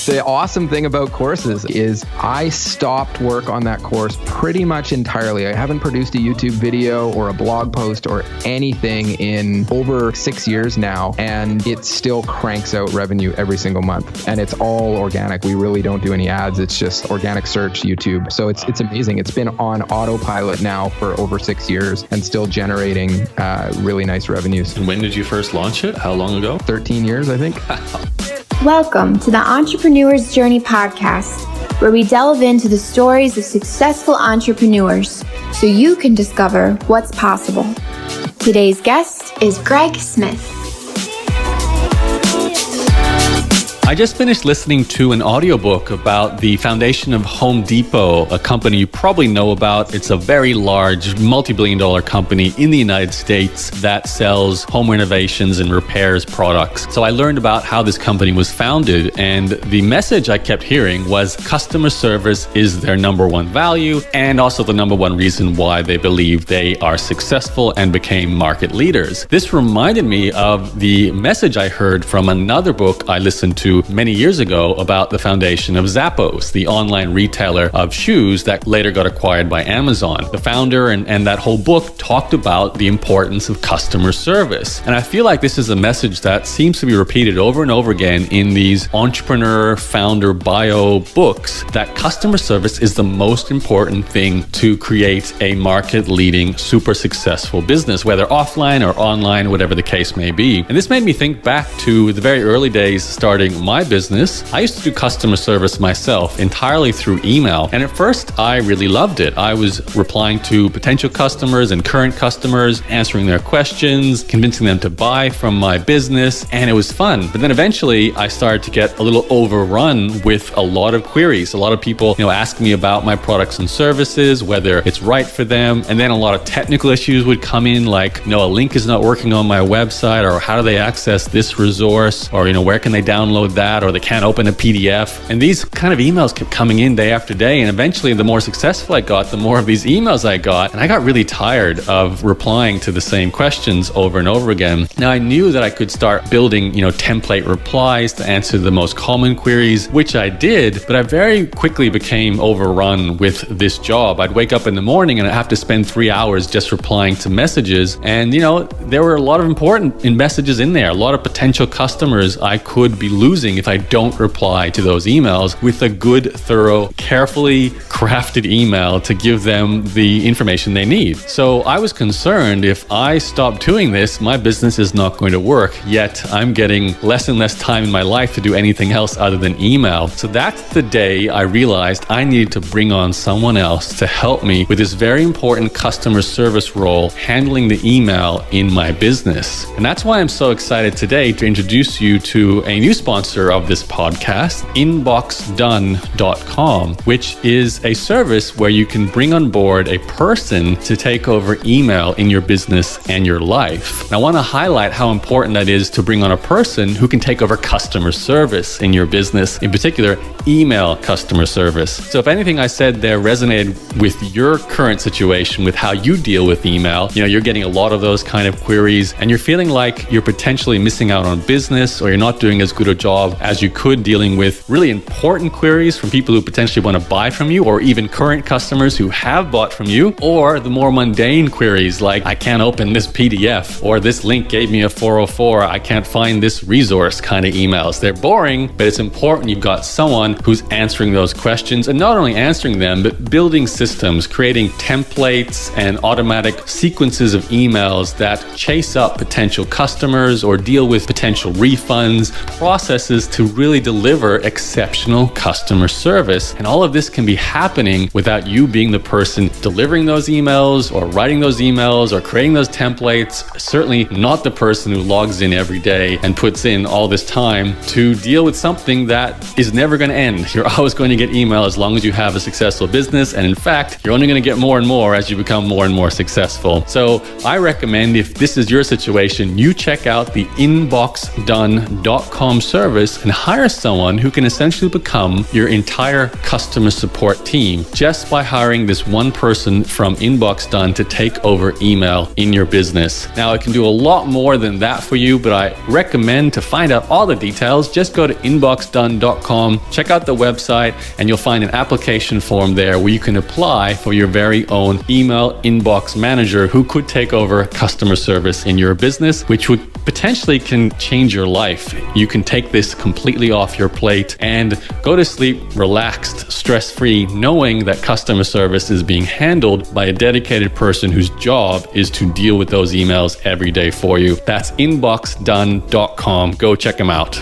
The awesome thing about courses is I stopped work on that course pretty much entirely. I haven't produced a YouTube video or a blog post or anything in over 6 years now, and it still cranks out revenue every single month. And it's all organic. We really don't do any ads. It's just organic search, YouTube. So it's amazing. It's been on autopilot now for over 6 years and still generating really nice revenues. And when did you first launch it? How long ago? 13 years, I think. Welcome to the Entrepreneur's Journey podcast, where we delve into the stories of successful entrepreneurs so you can discover what's possible. Today's guest is Greg Smith. I just finished listening to an audiobook about the foundation of Home Depot, a company you probably know about. It's a very large, multi-billion-dollar company in the United States that sells home renovations and repairs products. So I learned about how this company was founded, and the message I kept hearing was customer service is their number one value and also the number one reason why they believe they are successful and became market leaders. This reminded me of the message I heard from another book I listened to many years ago about the foundation of Zappos, the online retailer of shoes that later got acquired by Amazon. The founder and that whole book talked about the importance of customer service. And I feel like this is a message that seems to be repeated over and over again in these entrepreneur founder bio books, that customer service is the most important thing to create a market leading, super successful business, whether offline or online, whatever the case may be. And this made me think back to the very early days starting my business. I used to do customer service myself entirely through email. And at first, I really loved it. I was replying to potential customers and current customers, answering their questions, convincing them to buy from my business, and it was fun. But then eventually, I started to get a little overrun with a lot of queries. A lot of people, asking me about my products and services, whether it's right for them. And then a lot of technical issues would come in, like, a link is not working on my website, or how do they access this resource, or, where can they download that, or they can't open a PDF. And these kind of emails kept coming in day after day. And eventually, the more successful I got, the more of these emails I got. And I got really tired of replying to the same questions over and over again. Now, I knew that I could start building, template replies to answer the most common queries, which I did, but I very quickly became overrun with this job. I'd wake up in the morning and I'd have to spend 3 hours just replying to messages. And, there were a lot of important messages in there, a lot of potential customers I could be losing if I don't reply to those emails with a good, thorough, carefully crafted email to give them the information they need. So I was concerned if I stop doing this, my business is not going to work. Yet I'm getting less and less time in my life to do anything else other than email. So that's the day I realized I needed to bring on someone else to help me with this very important customer service role, handling the email in my business. And that's why I'm so excited today to introduce you to a new sponsor of this podcast, inboxdone.com, which is a service where you can bring on board a person to take over email in your business and your life. And I want to highlight how important that is to bring on a person who can take over customer service in your business, in particular, email customer service. So if anything I said there resonated with your current situation, with how you deal with email, you're getting a lot of those kind of queries and you're feeling like you're potentially missing out on business, or you're not doing as good a job as you could dealing with really important queries from people who potentially want to buy from you, or even current customers who have bought from you, or the more mundane queries like, I can't open this PDF, or this link gave me a 404, I can't find this resource kind of emails. They're boring, but it's important you've got someone who's answering those questions, and not only answering them, but building systems, creating templates and automatic sequences of emails that chase up potential customers or deal with potential refunds, processes to really deliver exceptional customer service. And all of this can be happening without you being the person delivering those emails or writing those emails or creating those templates. Certainly not the person who logs in every day and puts in all this time to deal with something that is never going to end. You're always going to get email as long as you have a successful business. And in fact, you're only going to get more and more as you become more and more successful. So I recommend, if this is your situation, you check out the inboxdone.com service service and hire someone who can essentially become your entire customer support team just by hiring this one person from Inbox Done to take over email in your business. Now, it can do a lot more than that for you, but I recommend to find out all the details, just go to inboxdone.com, check out the website, and you'll find an application form there where you can apply for your very own email inbox manager who could take over customer service in your business, which would potentially can change your life. You can take this completely off your plate and go to sleep relaxed, stress-free, knowing that customer service is being handled by a dedicated person whose job is to deal with those emails every day for you. That's inboxdone.com. Go check them out.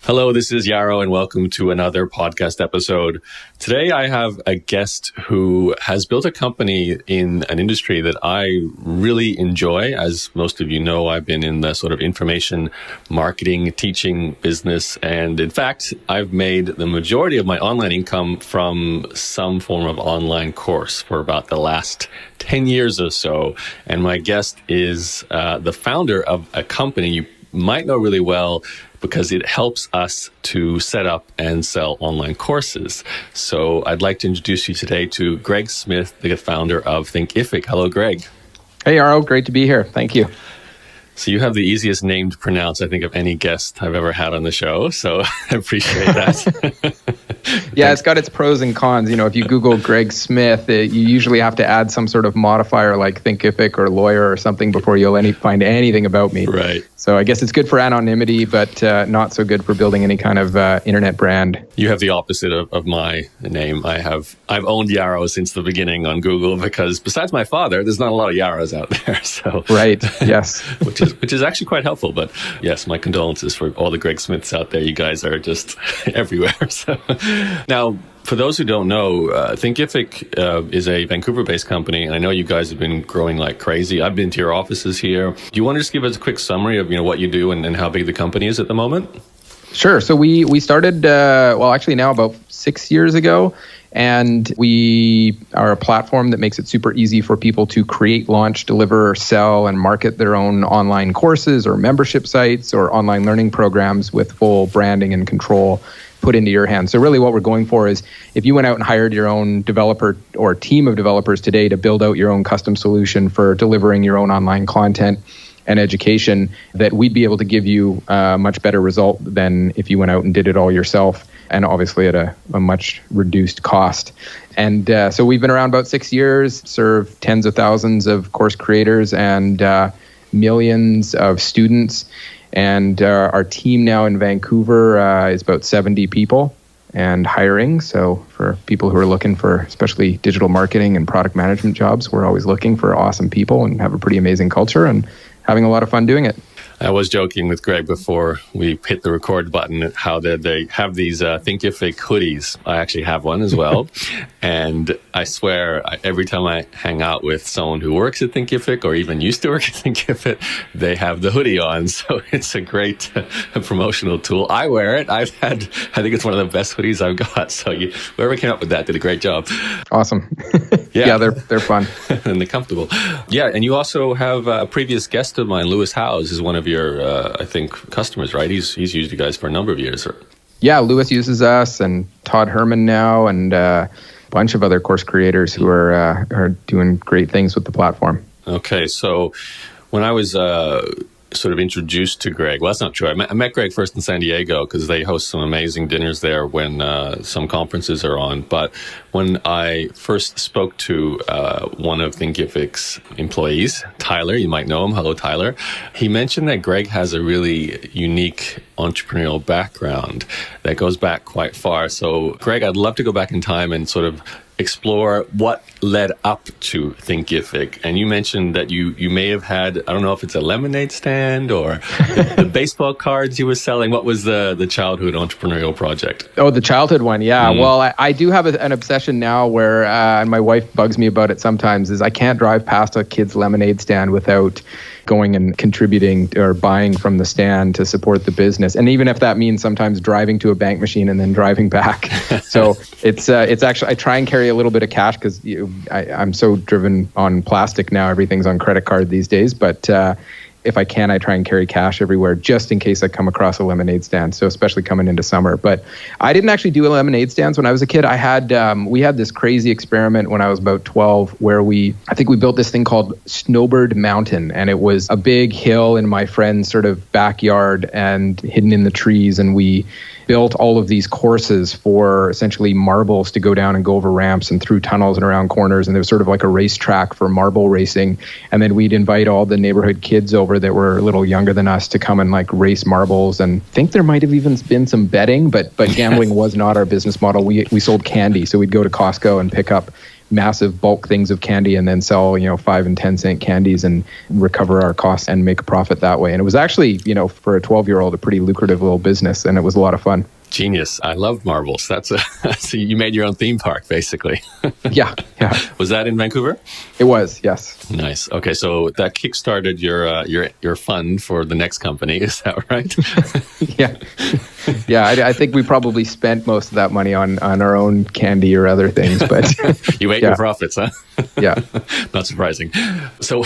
Hello, this is Yaro, and welcome to another podcast episode. Today, I have a guest who has built a company in an industry that I really enjoy. As most of you know, I've been in the sort of information marketing, teaching business. And in fact, I've made the majority of my online income from some form of online course for about the last 10 years or so. And my guest is the founder of a company you might know really well, because it helps us to set up and sell online courses. So I'd like to introduce you today to Greg Smith, the founder of Thinkific. Hello, Greg. Hey, Yaro. Great to be here. Thank you. So you have the easiest name to pronounce, I think, of any guest I've ever had on the show. So I appreciate that. Yeah, it's got its pros and cons. You know, if you Google Greg Smith, you usually have to add some sort of modifier like Thinkific or lawyer or something before you'll find anything about me. Right. So I guess it's good for anonymity, but not so good for building any kind of internet brand. You have the opposite of my name. I've owned Yaro since the beginning on Google because besides my father, there's not a lot of Yaros out there. So right. Yes. which is actually quite helpful. But yes, my condolences for all the Greg Smiths out there. You guys are just everywhere. So now, for those who don't know, Thinkific is a Vancouver-based company, and I know you guys have been growing like crazy. I've been to your offices here. Do you want to just give us a quick summary of what you do and how big the company is at the moment? Sure. So we started, actually now about 6 years ago, and we are a platform that makes it super easy for people to create, launch, deliver, sell, and market their own online courses or membership sites or online learning programs with full branding and control put into your hands. So really what we're going for is if you went out and hired your own developer or team of developers today to build out your own custom solution for delivering your own online content and education, that we'd be able to give you a much better result than if you went out and did it all yourself, and obviously at a much reduced cost. And so we've been around about 6 years, serve tens of thousands of course creators and millions of students. And our team now in Vancouver is about 70 people and hiring. So for people who are looking for especially digital marketing and product management jobs, we're always looking for awesome people and have a pretty amazing culture and having a lot of fun doing it. I was joking with Greg before we hit the record button how they have these Thinkific hoodies. I actually have one as well. And I swear, every time I hang out with someone who works at Thinkific or even used to work at Thinkific, they have the hoodie on. So it's a great promotional tool. I wear it. I think it's one of the best hoodies I've got. So whoever came up with that did a great job. Awesome. Yeah, they're fun. And they're comfortable. Yeah, and you also have a previous guest of mine, Lewis Howes, is one of your, I think, customers, right? He's used you guys for a number of years. Yeah, Lewis uses us, and Todd Herman now, and a bunch of other course creators who are doing great things with the platform. Okay, so when I was sort of introduced to Greg, well, that's not true. I met Greg first in San Diego because they host some amazing dinners there when some conferences are on. But when I first spoke to one of Thinkific's employees, Tyler, you might know him. Hello, Tyler. He mentioned that Greg has a really unique entrepreneurial background that goes back quite far. So, Greg, I'd love to go back in time and sort of explore what led up to Thinkific. And you mentioned that you may have had, I don't know if it's a lemonade stand or the baseball cards you were selling. What was the childhood entrepreneurial project? Oh, the childhood one. Yeah. Well, I do have an obsession now where, and my wife bugs me about it sometimes, is I can't drive past a kid's lemonade stand without going and contributing or buying from the stand to support the business. And even if that means sometimes driving to a bank machine and then driving back. So it's actually, I try and carry a little bit of cash because I'm so driven on plastic now. Everything's on credit card these days. But if I can, I try and carry cash everywhere just in case I come across a lemonade stand. So especially coming into summer. But I didn't actually do lemonade stands when I was a kid. We had this crazy experiment when I was about 12 where I think we built this thing called Snowbird Mountain. And it was a big hill in my friend's sort of backyard and hidden in the trees. And we built all of these courses for essentially marbles to go down and go over ramps and through tunnels and around corners. And there was sort of like a racetrack for marble racing. And then we'd invite all the neighborhood kids over that were a little younger than us to come and like race marbles. And I think there might have even been some betting, but gambling was not our business model. We sold candy. So we'd go to Costco and pick up massive bulk things of candy and then sell, 5 and 10 cent candies and recover our costs and make a profit that way. And it was actually, for a 12-year-old, a pretty lucrative little business, and it was a lot of fun. Genius. I love marbles. So you made your own theme park, basically. Yeah. Was that in Vancouver? It was, yes. Nice. Okay, so that kickstarted your fund for the next company. Is that right? Yeah. I think we probably spent most of that money on our own candy or other things, but you ate your profits, huh? Yeah. Not surprising. So,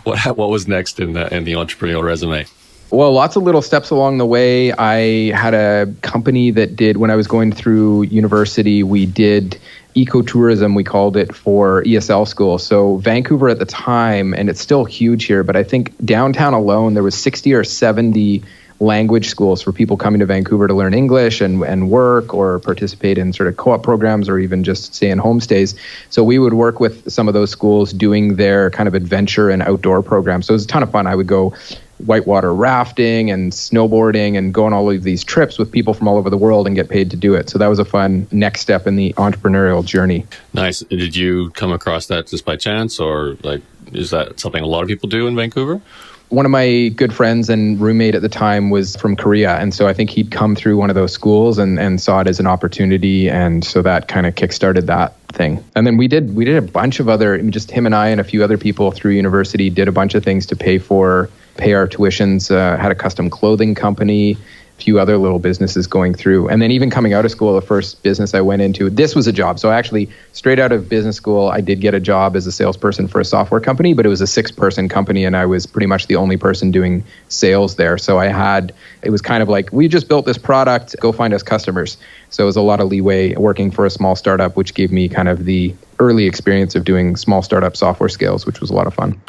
what was next in the entrepreneurial resume? Well, lots of little steps along the way. I had a company that did, when I was going through university, we did ecotourism, we called it, for ESL school. So Vancouver at the time, and it's still huge here, but I think downtown alone, there was 60 or 70 language schools for people coming to Vancouver to learn English and work or participate in sort of co-op programs or even just stay in homestays. So we would work with some of those schools doing their kind of adventure and outdoor programs. So it was a ton of fun. I would go whitewater rafting and snowboarding and go on all of these trips with people from all over the world and get paid to do it. So that was a fun next step in the entrepreneurial journey. Nice. Did you come across that just by chance, or is that something a lot of people do in Vancouver? One of my good friends and roommate at the time was from Korea. And so I think he'd come through one of those schools and saw it as an opportunity. And so that kind of kickstarted that thing. And then we did a bunch of other, just him and I and a few other people through university did a bunch of things to pay our tuitions, had a custom clothing company, a few other little businesses going through. And then even coming out of school, the first business I went into, this was a job. So actually, straight out of business school, I did get a job as a salesperson for a software company, but it was a 6-person company and I was pretty much the only person doing sales there. So it was kind of like, we just built this product, go find us customers. So it was a lot of leeway working for a small startup, which gave me kind of the early experience of doing small startup software scales, which was a lot of fun.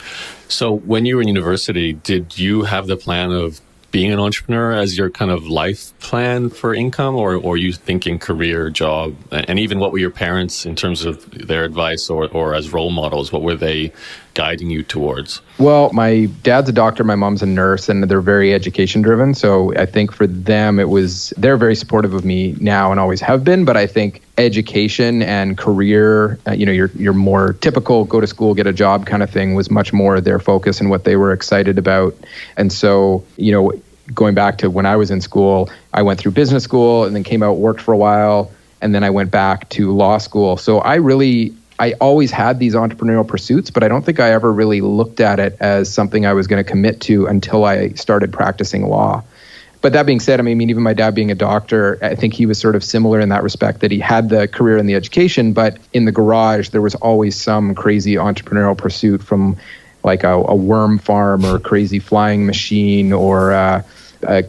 So when you were in university, did you have the plan of being an entrepreneur as your kind of life plan for income, or were you thinking career, job? And even what were your parents in terms of their advice or as role models? What were they guiding you towards? Well, my dad's a doctor, my mom's a nurse, and they're very education driven. So I think for them, they're very supportive of me now and always have been. But I think education and career, your more typical go to school, get a job kind of thing was much more their focus and what they were excited about. And so, going back to when I was in school, I went through business school and then came out, worked for a while, and then I went back to law school. So I always had these entrepreneurial pursuits, but I don't think I ever really looked at it as something I was going to commit to until I started practicing law. But that being said, even my dad being a doctor, I think he was sort of similar in that respect, that he had the career and the education, but in the garage, there was always some crazy entrepreneurial pursuit, from like a worm farm or a crazy flying machine or a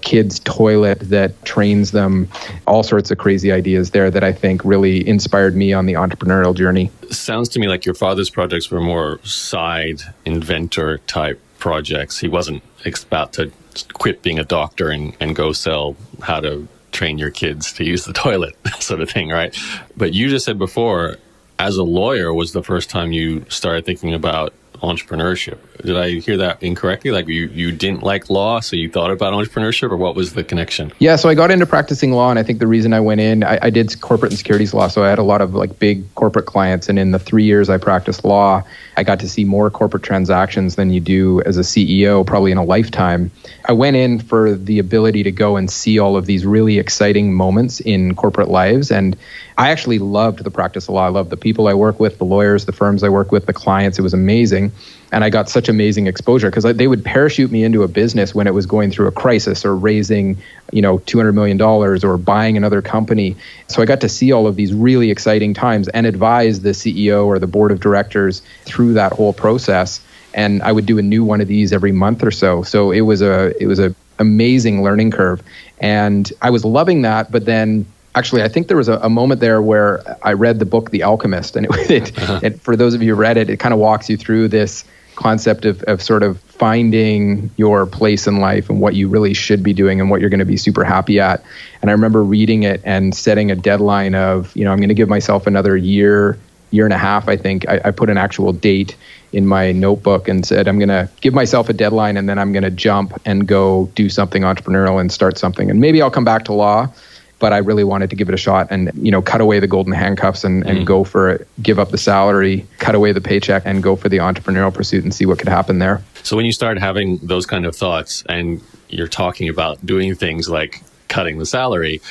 kid's toilet that trains them, all sorts of crazy ideas there that I think really inspired me on the entrepreneurial journey. Sounds to me like your father's projects were more side inventor type projects. He wasn't about to quit being a doctor and go sell how to train your kids to use the toilet sort of thing, right? But you just said before, as a lawyer was the first time you started thinking about entrepreneurship. Did I hear that incorrectly? Like you didn't like law, so you thought about entrepreneurship, or what was the connection? Yeah, so I got into practicing law, and I think the reason I went in, I did corporate and securities law, so I had a lot of like big corporate clients, and in the 3 years I practiced law, I got to see more corporate transactions than you do as a CEO probably in a lifetime. I went in for the ability to go and see all of these really exciting moments in corporate lives, and I actually loved the practice of law. I loved the people I work with, the lawyers, the firms I work with, the clients. It was amazing. And I got such amazing exposure because they would parachute me into a business when it was going through a crisis or raising, $200 million or buying another company. So I got to see all of these really exciting times and advise the CEO or the board of directors through that whole process. And I would do a new one of these every month or so. So it was a amazing learning curve. And I was loving that. But then actually, I think there was a moment there where I read the book, The Alchemist. And it for those of you who read it, it kind of walks you through this concept of sort of finding your place in life and what you really should be doing and what you're going to be super happy at. And I remember reading it and setting a deadline of, I'm going to give myself another year and a half, I think. I put an actual date in my notebook and said, I'm going to give myself a deadline and then I'm going to jump and go do something entrepreneurial and start something. And maybe I'll come back to law, but I really wanted to give it a shot and, cut away the golden handcuffs and go for it, give up the salary, cut away the paycheck and go for the entrepreneurial pursuit and see what could happen there. So when you start having those kind of thoughts and you're talking about doing things like cutting the salary,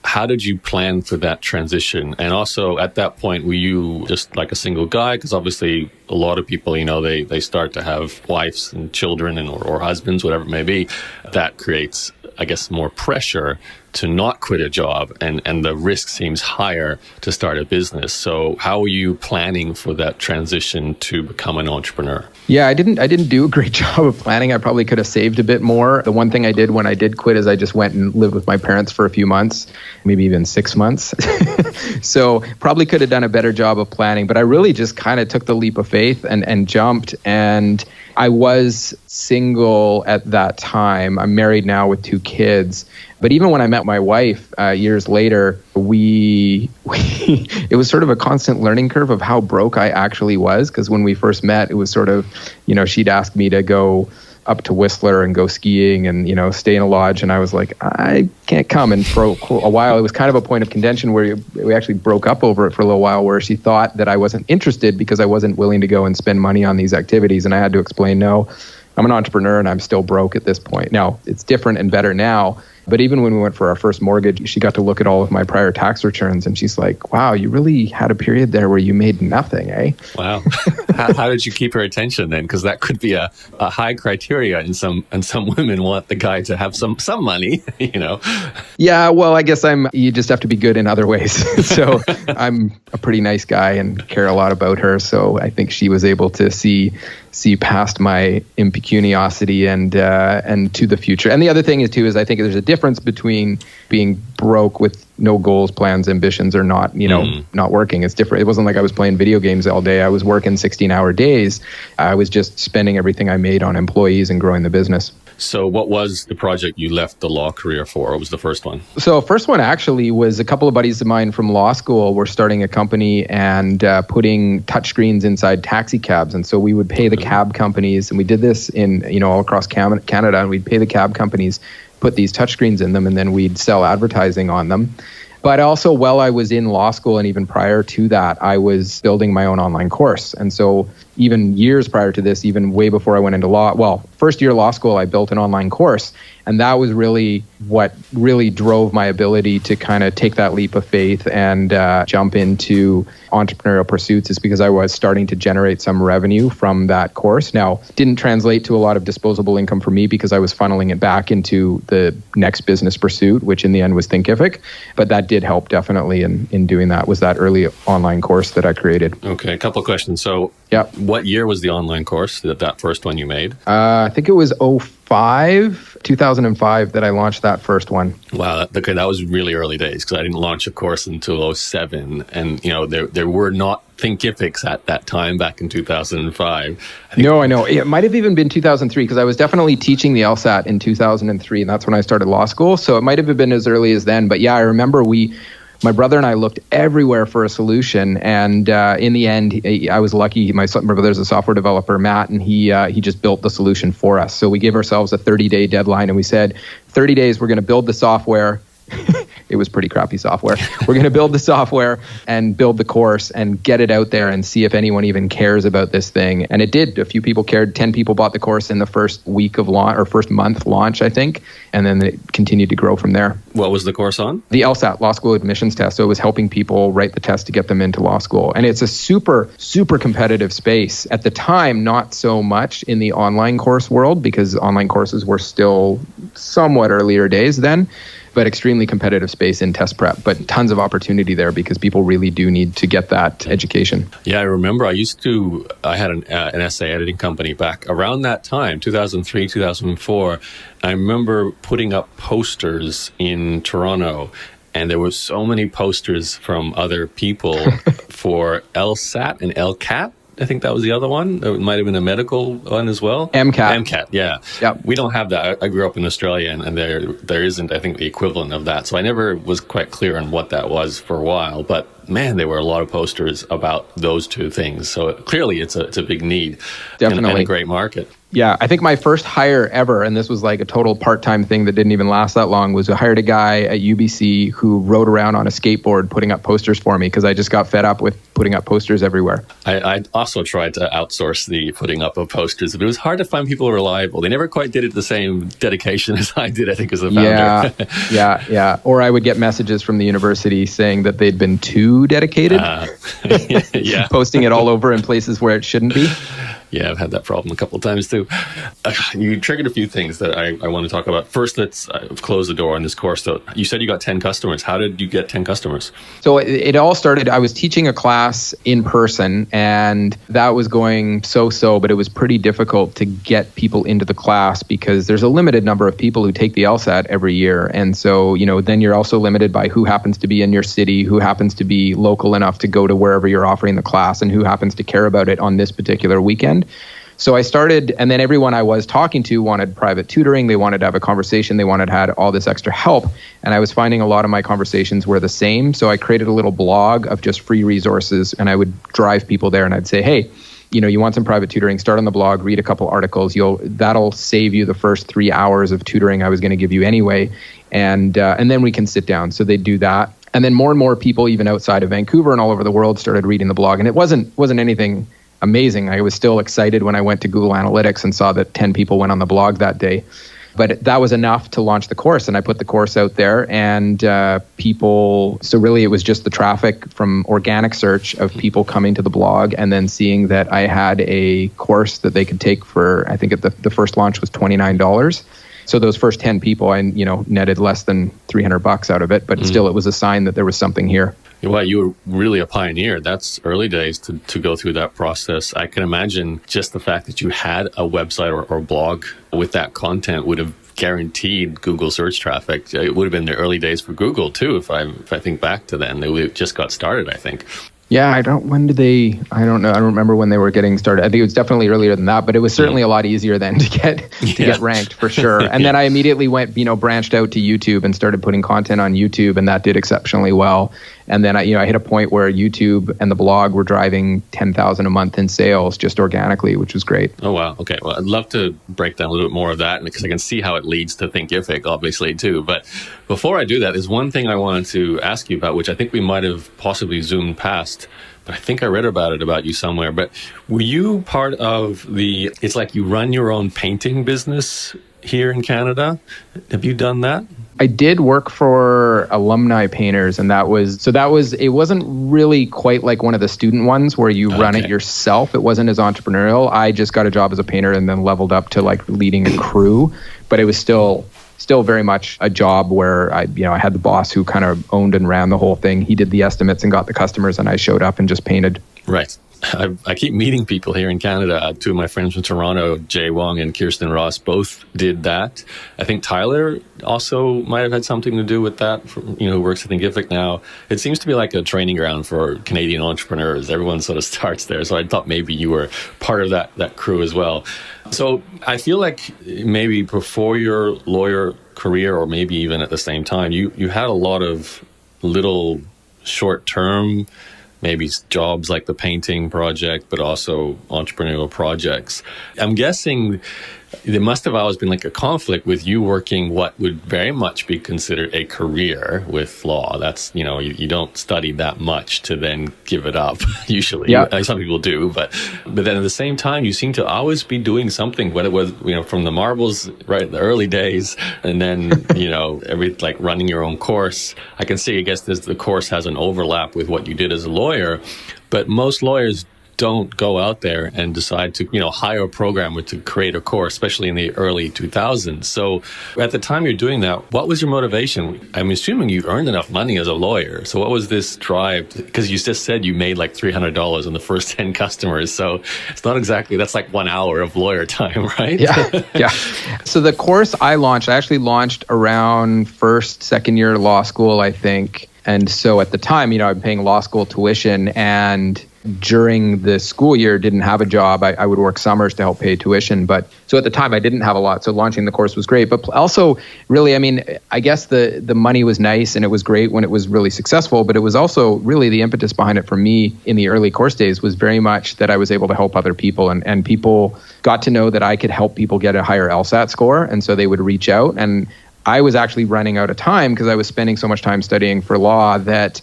how did you plan for that transition? And also at that point, were you just like a single guy? Because obviously a lot of people, they start to have wives and children or husbands, whatever it may be. That creates, I guess, more pressure to not quit a job, and the risk seems higher to start a business. So how are you planning for that transition to become an entrepreneur? Yeah, I didn't do a great job of planning. I probably could have saved a bit more. The one thing I did when I did quit is I just went and lived with my parents for a few months, maybe even 6 months. So probably could have done a better job of planning, but I really just kind of took the leap of faith and jumped. And I was single at that time. I'm married now with 2 kids. But even when I met my wife years later, it was sort of a constant learning curve of how broke I actually was. Because when we first met, it was sort of, she'd ask me to go up to Whistler and go skiing and, stay in a lodge. And I was like, I can't come. And for a while, it was kind of a point of contention where we actually broke up over it for a little while, where she thought that I wasn't interested because I wasn't willing to go and spend money on these activities. And I had to explain, no, I'm an entrepreneur and I'm still broke at this point. Now, it's different and better now. But even when we went for our first mortgage, she got to look at all of my prior tax returns and she's like, wow, you really had a period there where you made nothing, eh? Wow. How did you keep her attention then? Because that could be a high criteria, and some women want the guy to have some money, Yeah, well, I guess you just have to be good in other ways. So I'm a pretty nice guy and care a lot about her. So I think she was able to see past my impecuniosity and to the future. And the other thing is I think there's a difference between being broke with no goals, plans, ambitions, or not working. It's different. It wasn't like I was playing video games all day. I was working 16-hour days. I was just spending everything I made on employees and growing the business. So what was the project you left the law career for? What was the first one? So first one actually was a couple of buddies of mine from law school were starting a company and putting touchscreens inside taxi cabs. And so we would pay the cab companies, and we did this in, all across Canada, and we'd pay the cab companies, put these touchscreens in them, and then we'd sell advertising on them. But also, while I was in law school and even prior to that, I was building my own online course. And so even years prior to this, even way before I went into law, first year law school, I built an online course. And that was really what really drove my ability to kind of take that leap of faith and jump into entrepreneurial pursuits, is because I was starting to generate some revenue from that course. Now, didn't translate to a lot of disposable income for me because I was funneling it back into the next business pursuit, which in the end was Thinkific. But that did help definitely in doing that, was that early online course that I created. Okay, a couple of questions. So what year was the online course, that first one you made? I think it was 2005 that I launched that first one. Wow. Okay, that was really early days, because I didn't launch a course until 2007. And, there were not Thinkifics at that time back in 2005. No, I know. It might have even been 2003, because I was definitely teaching the LSAT in 2003, and that's when I started law school. So it might have been as early as then. But yeah, I remember my brother and I looked everywhere for a solution, and in the end, I was lucky. My brother's a software developer, Matt, and he just built the solution for us. So we gave ourselves a 30-day deadline, and we said, 30 days, we're going to build the software. it was pretty crappy software. We're going to build the software and build the course and get it out there and see if anyone even cares about this thing. And it did. A few people cared. 10 people bought the course in the first week of launch, or first month launch, I think. And then it continued to grow from there. What was the course on? The LSAT, Law School Admissions Test. So it was helping people write the test to get them into law school. And it's a super, super competitive space. At the time, not so much in the online course world, because online courses were still somewhat earlier days then, but extremely competitive space in test prep, but tons of opportunity there because people really do need to get that education. Yeah, I remember I had an essay editing company back around that time, 2003, 2004. I remember putting up posters in Toronto, and there were so many posters from other people for LSAT and LCAT. I think that was the other one. It might have been a medical one as well. MCAT, yeah. Yep. We don't have that. I grew up in Australia, and there isn't, I think, the equivalent of that. So I never was quite clear on what that was for a while. But man, there were a lot of posters about those two things. So clearly it's a big need. Definitely. And a great market. Yeah, I think my first hire ever, and this was like a total part-time thing that didn't even last that long, was I hired a guy at UBC who rode around on a skateboard putting up posters for me because I just got fed up with putting up posters everywhere. I also tried to outsource the putting up of posters, but it was hard to find people reliable. They never quite did it the same dedication as I did, I think, as a founder. Yeah. Or I would get messages from the university saying that they'd been too dedicated, posting it all over in places where it shouldn't be. Yeah, I've had that problem a couple of times too. You triggered a few things that I want to talk about. First, let's close the door on this course. Though you said you got 10 customers. How did you get 10 customers? So it all started, I was teaching a class in person, and that was going so-so, but it was pretty difficult to get people into the class because there's a limited number of people who take the LSAT every year. And so, then you're also limited by who happens to be in your city, who happens to be local enough to go to wherever you're offering the class, and who happens to care about it on this particular weekend. So I started, and then everyone I was talking to wanted private tutoring. They wanted to have a conversation. They wanted to have all this extra help. And I was finding a lot of my conversations were the same. So I created a little blog of just free resources, and I would drive people there and I'd say, hey, you want some private tutoring, start on the blog, read a couple articles. That'll save you the first 3 hours of tutoring I was going to give you anyway. And then we can sit down. So they'd do that. And then more and more people, even outside of Vancouver and all over the world, started reading the blog. And it wasn't anything amazing. I was still excited when I went to Google Analytics and saw that 10 people went on the blog that day. But that was enough to launch the course. And I put the course out there, and so really it was just the traffic from organic search of people coming to the blog and then seeing that I had a course that they could take for, I think the first launch was $29. So those first 10 people, I netted less than $300 out of it, but still it was a sign that there was something here. Well, you were really a pioneer. That's early days to go through that process. I can imagine just the fact that you had a website or blog with that content would have guaranteed Google search traffic. It would have been the early days for Google too, if I think back to then. They just got started, I think. Yeah, I don't know. I don't remember when they were getting started. I think it was definitely earlier than that, but it was certainly a lot easier then to get ranked for sure. And then I immediately went, branched out to YouTube and started putting content on YouTube, and that did exceptionally well. And then I hit a point where YouTube and the blog were driving $10,000 a month in sales just organically, which was great. Oh, wow. Okay. Well, I'd love to break down a little bit more of that because I can see how it leads to Thinkific, obviously, too. But before I do that, there's one thing I wanted to ask you about, which I think we might have possibly zoomed past, but I think I read about you somewhere. But were you part of it's like you run your own painting business here in Canada? Have you done that? I did work for alumni painters, and it wasn't really quite like one of the student ones where you run it yourself. It wasn't as entrepreneurial. I just got a job as a painter and then leveled up to like leading a crew, but it was still very much a job where I had the boss who kind of owned and ran the whole thing. He did the estimates and got the customers, and I showed up and just painted. Right. I keep meeting people here in Canada. Two of my friends from Toronto, Jay Wong and Kirsten Ross, both did that. I think Tyler also might have had something to do with that, who works at Thinkific now. It seems to be like a training ground for Canadian entrepreneurs. Everyone sort of starts there. So I thought maybe you were part of that crew as well. So I feel like maybe before your lawyer career, or maybe even at the same time, you had a lot of little short-term maybe jobs like the painting project, but also entrepreneurial projects. I'm guessing there must have always been like a conflict with you working what would very much be considered a career with law. That's, you don't study that much to then give it up, usually. Yeah. Some people do, but then at the same time, you seem to always be doing something, whether it was, from the marbles, right, the early days, and then, like running your own course. I can see, I guess the course has an overlap with what you did as a lawyer, but most lawyers don't go out there and decide to, hire a programmer to create a course, especially in the early 2000s. So at the time you're doing that, what was your motivation? I'm assuming you earned enough money as a lawyer. So what was this drive? Because you just said you made like $300 on the first 10 customers. So it's not exactly, that's like 1 hour of lawyer time, right? Yeah. So the course I actually launched around second year law school, I think. And so at the time, I'm paying law school tuition, and during the school year didn't have a job. I would work summers to help pay tuition. But so at the time I didn't have a lot. So launching the course was great. But also really, I guess the money was nice and it was great when it was really successful. But it was also really the impetus behind it for me in the early course days was very much that I was able to help other people. And people got to know that I could help people get a higher LSAT score. And so they would reach out. And I was actually running out of time because I was spending so much time studying for law that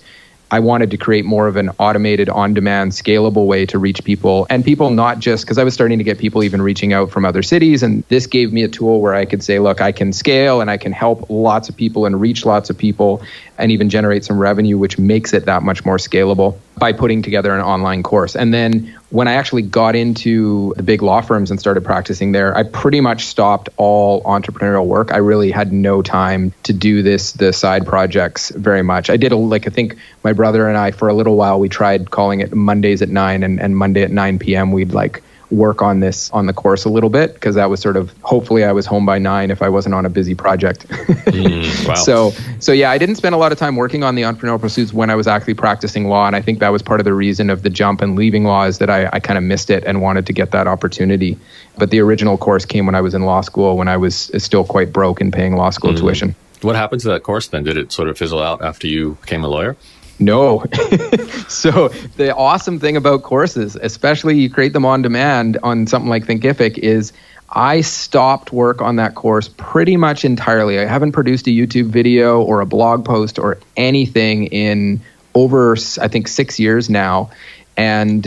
I wanted to create more of an automated, on-demand, scalable way to reach people. And people not just, because I was starting to get people even reaching out from other cities. And this gave me a tool where I could say, look, I can scale and I can help lots of people and reach lots of people and even generate some revenue, which makes it that much more scalable by putting together an online course. And then when I actually got into the big law firms and started practicing there, I pretty much stopped all entrepreneurial work. I really had no time to do the side projects very much. I did I think my brother and I, for a little while, we tried calling it Mondays at 9 and Monday at 9 p.m. We'd work on the course a little bit because that was sort of, hopefully I was home by 9 if I wasn't on a busy project. Wow. So yeah, I didn't spend a lot of time working on the entrepreneurial pursuits when I was actually practicing law. And I think that was part of the reason of the jump and leaving law is that I kind of missed it and wanted to get that opportunity. But the original course came when I was in law school, when I was still quite broke and paying law school tuition. What happened to that course then? Did it sort of fizzle out after you became a lawyer? No. So the awesome thing about courses, especially you create them on demand on something like Thinkific, is I stopped work on that course pretty much entirely. I haven't produced a YouTube video or a blog post or anything in over, I think, 6 years now. And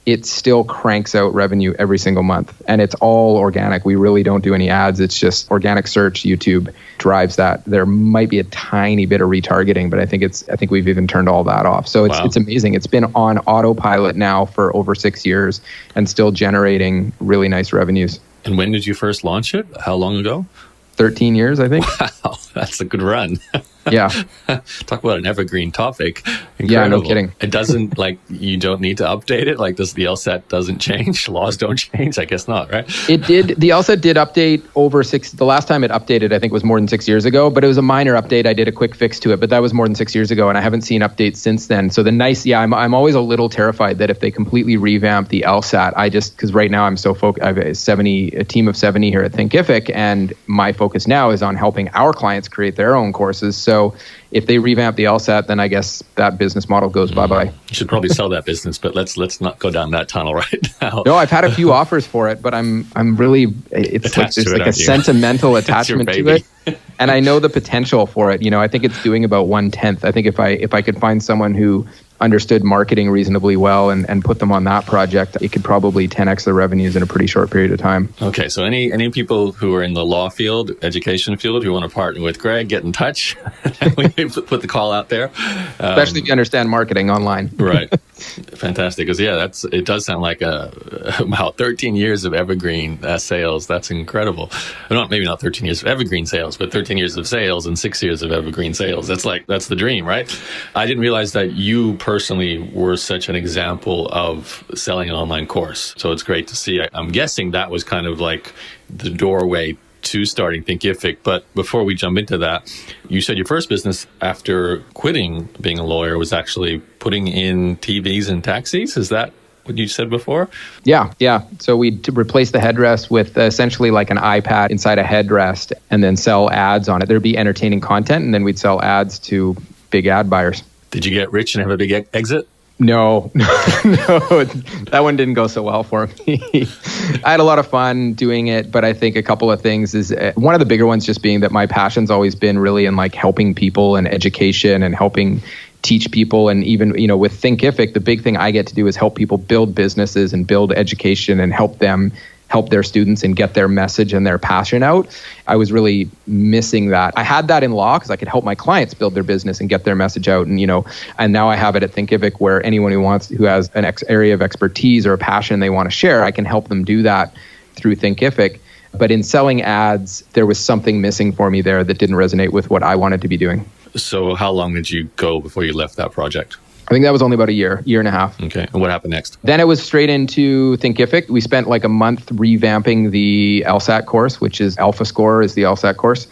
it still cranks out revenue every single month. And it's all organic. We really don't do any ads. It's just organic search. YouTube drives that. There might be a tiny bit of retargeting, but I think we've even turned all that off. So it's amazing. It's been on autopilot now for over 6 years and still generating really nice revenues. And when did you first launch it? How long ago? 13 years, I think. Wow, that's a good run. Yeah. Talk about an evergreen topic. Incredible. Yeah, no kidding. It doesn't, you don't need to update it? The LSAT doesn't change? Laws don't change? I guess not, right? It did. The LSAT did update the last time it updated, I think, was more than 6 years ago, but it was a minor update. I did a quick fix to it, but that was more than 6 years ago, and I haven't seen updates since then. So I'm always a little terrified that if they completely revamp the LSAT, because right now I'm so focused, I have a team of 70 here at Thinkific, and my focus now is on helping our clients create their own courses. So if they revamp the LSAT, then I guess that business model goes bye-bye. You should probably sell that business, but let's not go down that tunnel right now. No, I've had a few offers for it, but I'm really, it's attached there's to it, a sentimental attachment to it. And I know the potential for it. I think it's doing about 1/10. I think if I could find someone who understood marketing reasonably well and put them on that project, it could probably 10x the revenues in a pretty short period of time. Okay, so any people who are in the law field, education field, who want to partner with Greg, get in touch. We put the call out there. Especially if you understand marketing online. Right. Fantastic. Because it does sound like about 13 years of evergreen sales. That's incredible. Maybe not 13 years of evergreen sales, but 13 years of sales and 6 years of evergreen sales. That's the dream, right? I didn't realize that you personally were such an example of selling an online course. So it's great to see. I'm guessing that was kind of like the doorway to starting Thinkific. But before we jump into that, you said your first business after quitting being a lawyer was actually putting in TVs and taxis. Is that what you said before? Yeah. So we'd replace the headrest with essentially like an iPad inside a headrest and then sell ads on it. There'd be entertaining content and then we'd sell ads to big ad buyers. Did you get rich and have a big exit? No, that one didn't go so well for me. I had a lot of fun doing it, but I think a couple of things is one of the bigger ones just being that my passion's always been really in like helping people and education and helping teach people. And even, with Thinkific, the big thing I get to do is help people build businesses and build education and help their students and get their message and their passion out. I was really missing that. I had that in law because I could help my clients build their business and get their message out. And now I have it at Thinkific where anyone who has an area of expertise or a passion they want to share, I can help them do that through Thinkific. But in selling ads, there was something missing for me there that didn't resonate with what I wanted to be doing. So how long did you go before you left that project? I think that was only about a year and a half. Okay. And what happened next? Then it was straight into Thinkific. We spent like a month revamping the LSAT course, which is Alpha Score is the LSAT course.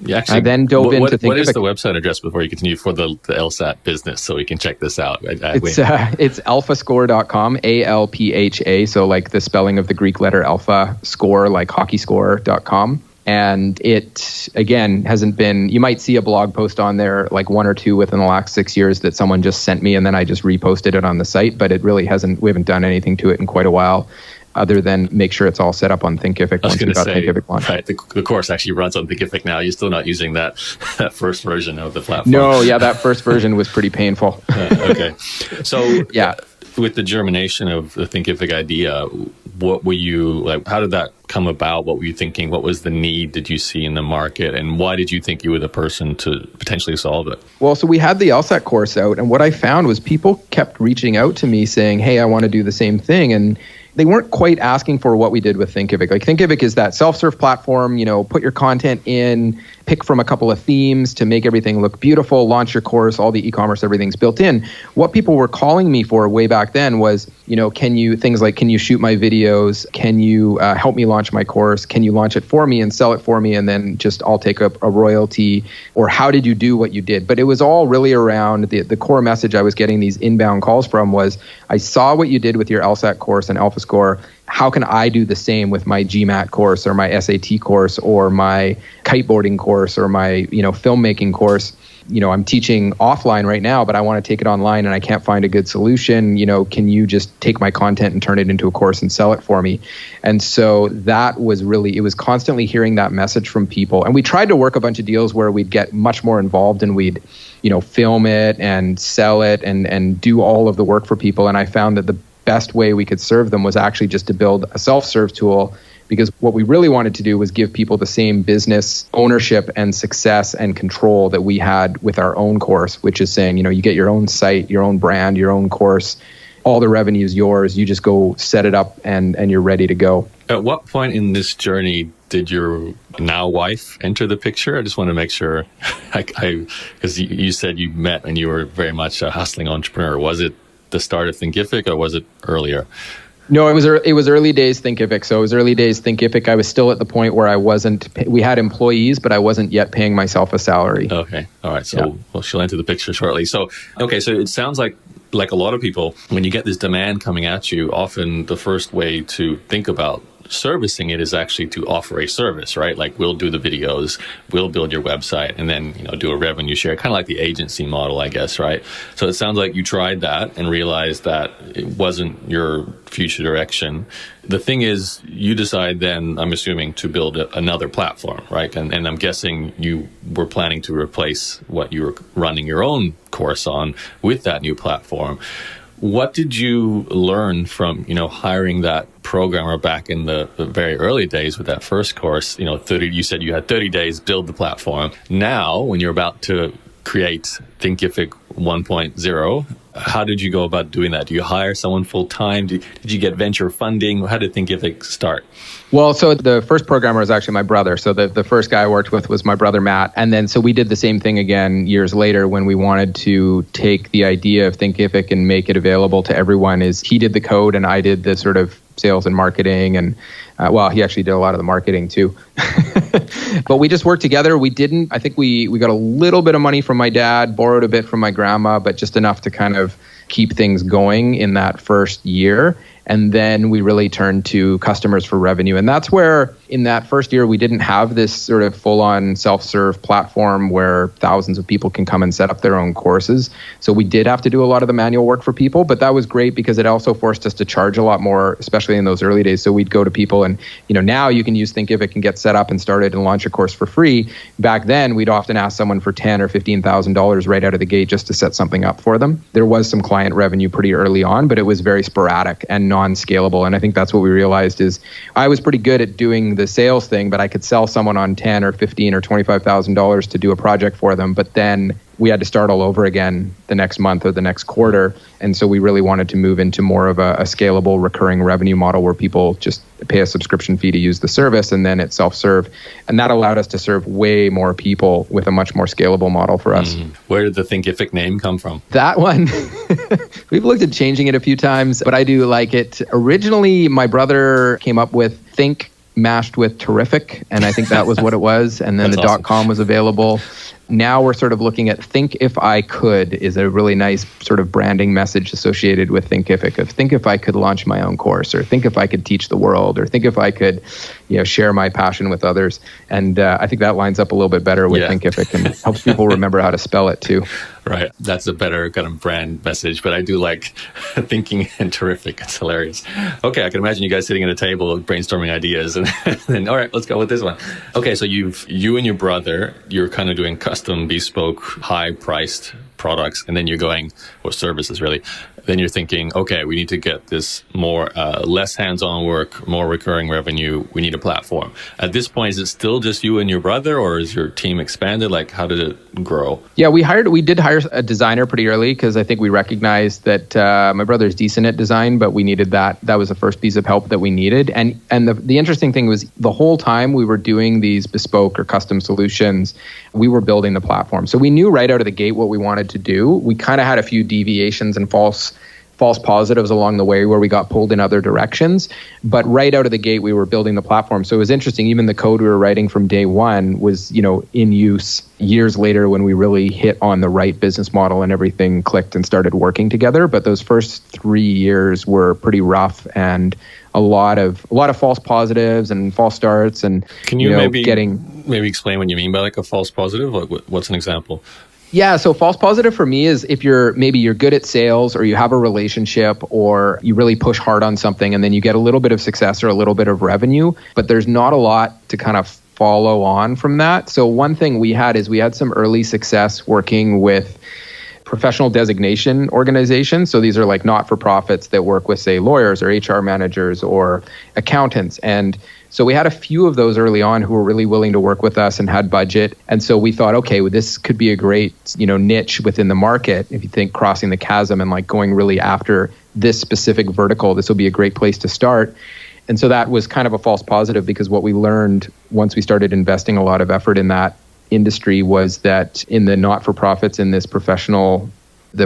Yeah, actually, I then dove into Thinkific. What is the website address before you continue for the LSAT business so we can check this out? It's alphascore.com, ALPHA. So like the spelling of the Greek letter alpha, score, like hockeyscore.com. And it, again, hasn't been, you might see a blog post on there, like one or two within the last 6 years that someone just sent me and then I just reposted it on the site, but it really we haven't done anything to it in quite a while other than make sure it's all set up on Thinkific once we got Thinkific launched. Right, the course actually runs on Thinkific now. You're still not using that first version of the platform. No, yeah, that first version was pretty painful. Okay. So, yeah. With the germination of the Thinkific idea, what were you like? How did that come about? What were you thinking? What was the need did you see in the market? And why did you think you were the person to potentially solve it? Well, so we had the LSAT course out. And what I found was people kept reaching out to me saying, hey, I want to do the same thing. And they weren't quite asking for what we did with Thinkific. Like Thinkific is that self-serve platform, put your content in, pick from a couple of themes to make everything look beautiful, launch your course, all the e-commerce, everything's built in. What people were calling me for way back then was, can you shoot my videos? Can you help me launch my course? Can you launch it for me and sell it for me? And then just I'll take a royalty, or how did you do what you did? But it was all really around the core message I was getting these inbound calls from was, I saw what you did with your LSAT course and Alpha Score. How can I do the same with my GMAT course or my SAT course or my kiteboarding course or my, filmmaking course? I'm teaching offline right now, but I want to take it online and I can't find a good solution. Can you just take my content and turn it into a course and sell it for me? And so that was really, it was constantly hearing that message from people. And we tried to work a bunch of deals where we'd get much more involved and we'd, film it and sell it and do all of the work for people. And I found that the best way we could serve them was actually just to build a self-serve tool, because what we really wanted to do was give people the same business ownership and success and control that we had with our own course, which is saying, you get your own site, your own brand, your own course, all the revenue is yours. You just go set it up and you're ready to go. At what point in this journey did your now wife enter the picture? I just want to make sure, because you said you met and you were very much a hustling entrepreneur. Was it the start of Thinkific or was it earlier? No, it was early days Thinkific. So it was early days Thinkific. I was still at the point where we had employees, but I wasn't yet paying myself a salary. Okay. All right. So she'll enter the picture shortly. So it sounds like a lot of people, when you get this demand coming at you, often the first way to think about servicing it is actually to offer a service, right? Like we'll do the videos, we'll build your website, and then do a revenue share, kind of like the agency model, I guess, right? So it sounds like you tried that and realized that it wasn't your future direction. The thing is, you decide then, I'm assuming, to build another platform, right? And I'm guessing you were planning to replace what you were running your own course on with that new platform. What did you learn from, hiring that programmer back in the very early days with that first course? You said you had 30 days, build the platform. Now, when you're about to create Thinkific 1.0, how did you go about doing that? Do you hire someone full time? Did you get venture funding? How did Thinkific start? Well, so the first programmer was actually my brother. So the first guy I worked with was my brother, Matt. And then so we did the same thing again years later when we wanted to take the idea of Thinkific and make it available to everyone. Is he did the code and I did the sort of sales and marketing. And he actually did a lot of the marketing too. But we just worked together. I think we got a little bit of money from my dad, borrowed a bit from my grandma, but just enough to kind of keep things going in that first year. And then we really turned to customers for revenue. And that's where in that first year, we didn't have this sort of full-on self-serve platform where thousands of people can come and set up their own courses. So we did have to do a lot of the manual work for people, but that was great because it also forced us to charge a lot more, especially in those early days. So we'd go to people and, now you can use Thinkific and get set up and started and launch a course for free. Back then, we'd often ask someone for $10,000 or $15,000 right out of the gate just to set something up for them. There was some client revenue pretty early on, but it was very sporadic and non-scalable. And I think that's what we realized is I was pretty good at doing the sales thing, but I could sell someone on $10,000 or $15,000 or $25,000 to do a project for them. But then we had to start all over again the next month or the next quarter. And so we really wanted to move into more of a scalable recurring revenue model where people just pay a subscription fee to use the service and then it's self-serve. And that allowed us to serve way more people with a much more scalable model for us. Where did the Thinkific name come from? That one, we've looked at changing it a few times, but I do like it. Originally, my brother came up with Think mashed with terrific, and I think that was what it was. And then the awesome. .com was available. Now we're sort of looking at Think If I Could is a really nice sort of branding message associated with Thinkific of think if I could launch my own course, or think if I could teach the world, or think if I could, share my passion with others. And I think that lines up a little bit better with Thinkific and helps people remember how to spell it too. Right. That's a better kind of brand message, but I do like thinking and terrific. It's hilarious. Okay, I can imagine you guys sitting at a table brainstorming ideas and then, all right, let's go with this one. Okay, so you and your brother, you're kind of doing custom, bespoke, high-priced products, and then you're going, or services really, then you're thinking, okay, we need to get this more, less hands-on work, more recurring revenue. We need a platform. At this point, is it still just you and your brother, or is your team expanded? Like, how did it grow? Yeah, we did hire a designer pretty early because I think we recognized that my brother's decent at design, but we needed that. That was the first piece of help that we needed. And the interesting thing was the whole time we were doing these bespoke or custom solutions, we were building the platform. So we knew right out of the gate what we wanted to do. We kind of had a few deviations and false positives along the way where we got pulled in other directions. But right out of the gate, we were building the platform. So it was interesting. Even the code we were writing from day one was, in use years later when we really hit on the right business model and everything clicked and started working together. But those first 3 years were pretty rough and a lot of false positives and false starts. And can you maybe explain what you mean by like a false positive? Like what's an example? Yeah, so false positive for me is if you're good at sales or you have a relationship or you really push hard on something and then you get a little bit of success or a little bit of revenue, but there's not a lot to kind of follow on from that. So one thing we had some early success working with professional designation organizations. So these are like not-for-profits that work with, say, lawyers or HR managers or accountants. And so we had a few of those early on who were really willing to work with us and had budget. And so we thought, okay, well, this could be a great, niche within the market. If you think crossing the chasm and like going really after this specific vertical, this will be a great place to start. And so that was kind of a false positive because what we learned once we started investing a lot of effort in that industry was that in the not-for-profits in the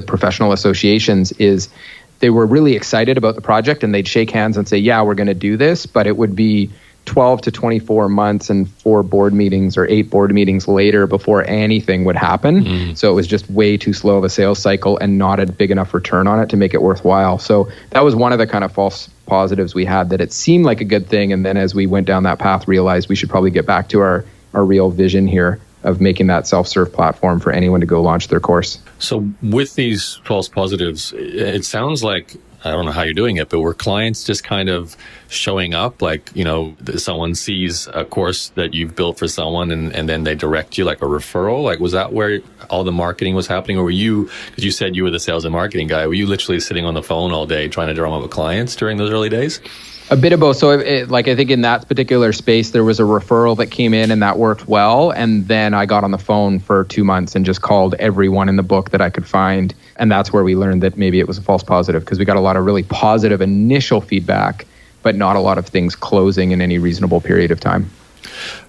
professional associations is they were really excited about the project and they'd shake hands and say, yeah, we're going to do this, but it would be 12 to 24 months and 4 board meetings or 8 board meetings later before anything would happen. So it was just way too slow of a sales cycle and not a big enough return on it to make it worthwhile. So that was one of the kind of false positives we had, that it seemed like a good thing. And then as we went down that path, realized we should probably get back to our real vision here of making that self-serve platform for anyone to go launch their course. So with these false positives, it sounds like, I don't know how you're doing it, but were clients just kind of showing up, like, someone sees a course that you've built for someone and then they direct you like a referral? Like, was that where all the marketing was happening? Or were you, because you said you were the sales and marketing guy, were you literally sitting on the phone all day trying to drum up with clients during those early days? A bit of both. So I think in that particular space, there was a referral that came in and that worked well. And then I got on the phone for 2 months and just called everyone in the book that I could find. And that's where we learned that maybe it was a false positive because we got a lot of really positive initial feedback, but not a lot of things closing in any reasonable period of time.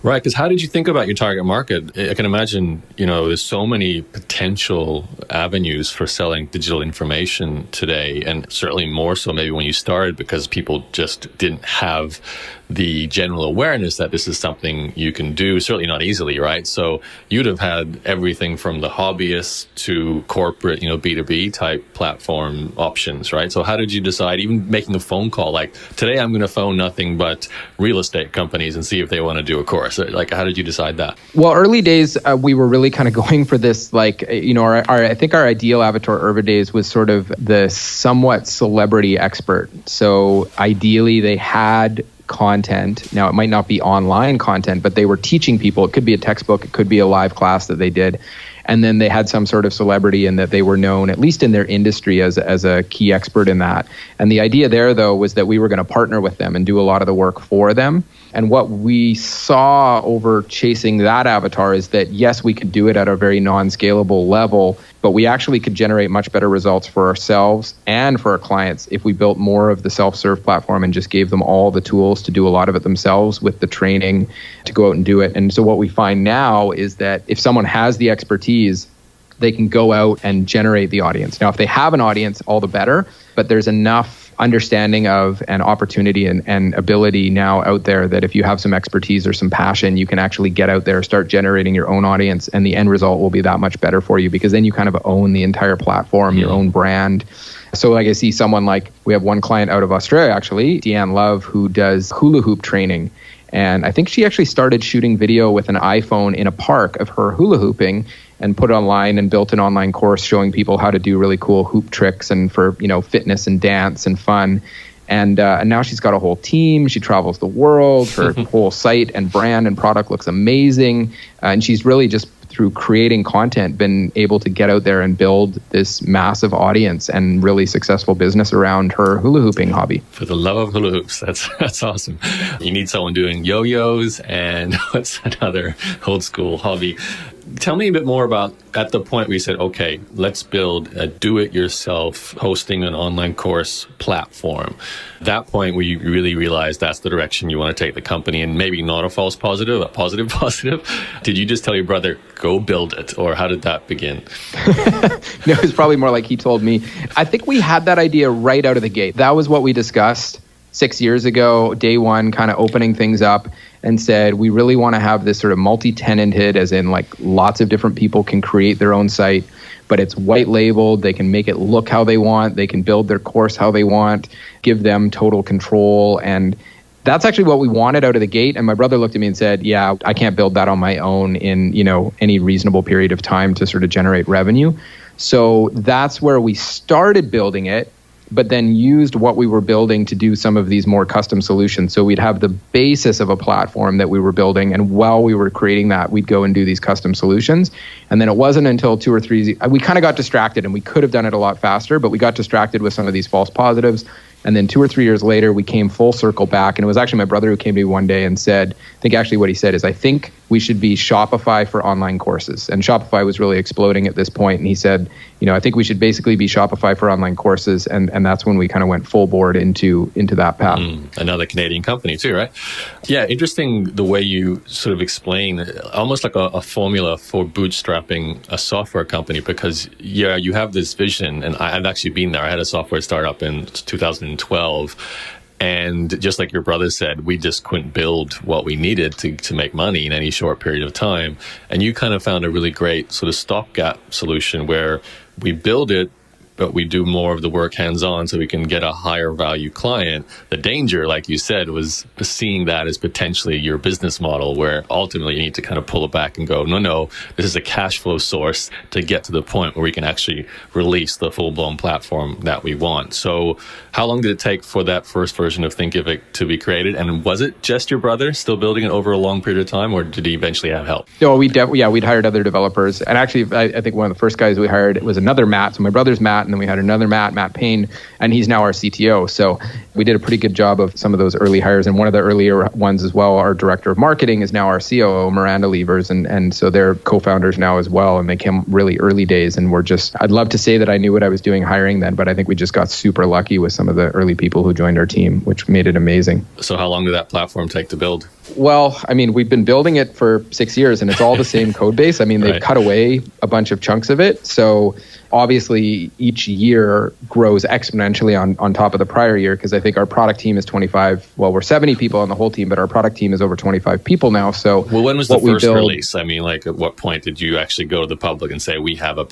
Right, because how did you think about your target market? I can imagine, there's so many potential avenues for selling digital information today, and certainly more so maybe when you started because people just didn't have the general awareness that this is something you can do, certainly not easily, right? So you'd have had everything from the hobbyist to corporate, B2B type platform options, right? So how did you decide, even making a phone call, like today I'm going to phone nothing but real estate companies and see if they want to do a course? Like, how did you decide that? Well, early days, we were really kind of going for this, like, I think our ideal avatar early days was sort of the somewhat celebrity expert. So ideally they had content. Now, it might not be online content, but they were teaching people. It could be a textbook. It could be a live class that they did. And then they had some sort of celebrity in that they were known, at least in their industry, as a key expert in that. And the idea there, though, was that we were going to partner with them and do a lot of the work for them. And what we saw over chasing that avatar is that, yes, we could do it at a very non-scalable level, but we actually could generate much better results for ourselves and for our clients if we built more of the self-serve platform and just gave them all the tools to do a lot of it themselves with the training to go out and do it. And so what we find now is that if someone has the expertise, they can go out and generate the audience. Now, if they have an audience, all the better, but there's enough understanding of and opportunity and ability now out there that if you have some expertise or some passion, you can actually get out there, start generating your own audience, and the end result will be that much better for you, because then you kind of own the entire platform, your own brand. So like I see someone like, we have one client out of Australia, actually, Deanne Love, who does hula hoop training. And I think she actually started shooting video with an iPhone in a park of her hula hooping and put it online and built an online course showing people how to do really cool hoop tricks and for, fitness and dance and fun. And now she's got a whole team. She travels the world. Her whole site and brand and product looks amazing. And she's really just, through creating content, been able to get out there and build this massive audience and really successful business around her hula hooping hobby. For the love of hula hoops, that's awesome. You need someone doing yo-yos and what's another old school hobby? Tell me a bit more about at the point where you said, okay, let's build a do-it-yourself hosting an online course platform. That point where you really realized that's the direction you want to take the company, and maybe not a false positive, a positive positive. Did you just tell your brother, go build it? Or how did that begin? No, it was probably more like he told me. I think we had that idea right out of the gate. That was what we discussed 6 years ago, day one, kind of opening things up, and said, we really want to have this sort of multi-tenanted, as in like lots of different people can create their own site, but it's white labeled. They can make it look how they want. They can build their course how they want, give them total control. And that's actually what we wanted out of the gate. And my brother looked at me and said, yeah, I can't build that on my own in, any reasonable period of time to sort of generate revenue. So that's where we started building it, but then used what we were building to do some of these more custom solutions. So we'd have the basis of a platform that we were building, and while we were creating that, we'd go and do these custom solutions. And then it wasn't until 2 or 3, we kind of got distracted, and we could have done it a lot faster, but we got distracted with some of these false positives. And then 2 or 3 years later, we came full circle back. And it was actually my brother who came to me one day and said, I think actually what he said is, I think we should be Shopify for online courses. And Shopify was really exploding at this point. And he said, I think we should basically be Shopify for online courses. And that's when we kind of went full board into that path. Another Canadian company too, right? Yeah, interesting the way you sort of explain, almost like a formula for bootstrapping a software company, because you have this vision, and I've actually been there. I had a software startup in 2012. And just like your brother said, we just couldn't build what we needed to make money in any short period of time. And you kind of found a really great sort of stopgap solution where we build it, but we do more of the work hands-on so we can get a higher value client. The danger, like you said, was seeing that as potentially your business model, where ultimately you need to kind of pull it back and go, no, this is a cash flow source to get to the point where we can actually release the full-blown platform that we want. So how long did it take for that first version of Thinkific to be created? And was it just your brother still building it over a long period of time, or did he eventually have help? No, we'd hired other developers. And actually, I think one of the first guys we hired was another Matt. So my brother's Matt, and then we had another Matt Payne, and he's now our CTO. So we did a pretty good job of some of those early hires. And one of the earlier ones as well, our director of marketing is now our COO, Miranda Levers. And so they're co-founders now as well. And they came really early days. And I'd love to say that I knew what I was doing hiring then, but I think we just got super lucky with some of the early people who joined our team, which made it amazing. So how long did that platform take to build? Well, I mean, we've been building it for 6 years, and it's all the same code base. I mean, they've cut away a bunch of chunks of it. So obviously, each year grows exponentially on top of the prior year, because I think our product team is 25. Well, we're 70 people on the whole team, but our product team is over 25 people now. So well, when was the first release? I mean, like at what point did you actually go to the public and say, we have a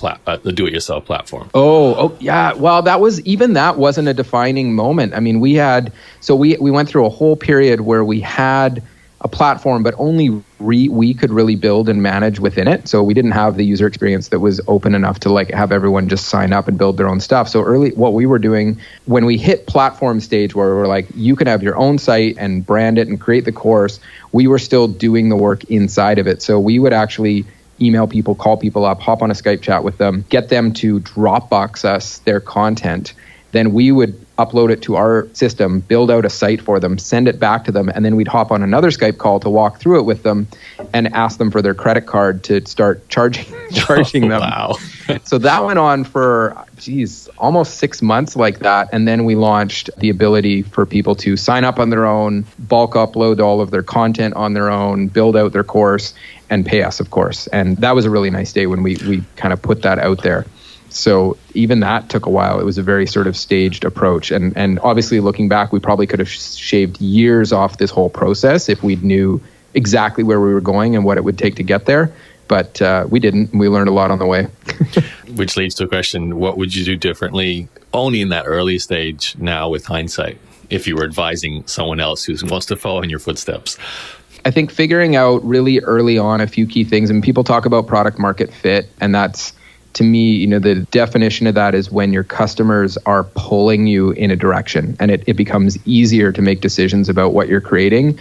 do-it-yourself platform? Oh, yeah. Well, that wasn't a defining moment. I mean, we went through a whole period where we had a platform, but only we could really build and manage within it. So we didn't have the user experience that was open enough to like have everyone just sign up and build their own stuff. So early, what we were doing when we hit platform stage where we're like, you can have your own site and brand it and create the course, we were still doing the work inside of it. So we would actually email people, call people up, hop on a Skype chat with them, get them to Dropbox us their content. Then we would upload it to our system, build out a site for them, send it back to them, and then we'd hop on another Skype call to walk through it with them and ask them for their credit card to start charging them. Wow. So that went on for, almost 6 months like that. And then we launched the ability for people to sign up on their own, bulk upload all of their content on their own, build out their course, and pay us, of course. And that was a really nice day when we kind of put that out there. So even that took a while. It was a very sort of staged approach. And obviously looking back, we probably could have shaved years off this whole process if we knew exactly where we were going and what it would take to get there. But we didn't. And we learned a lot on the way. Which leads to a question, what would you do differently only in that early stage now with hindsight, if you were advising someone else who wants to follow in your footsteps? I think figuring out really early on a few key things. And people talk about product market fit, and that's, to me, the definition of that is when your customers are pulling you in a direction and it becomes easier to make decisions about what you're creating.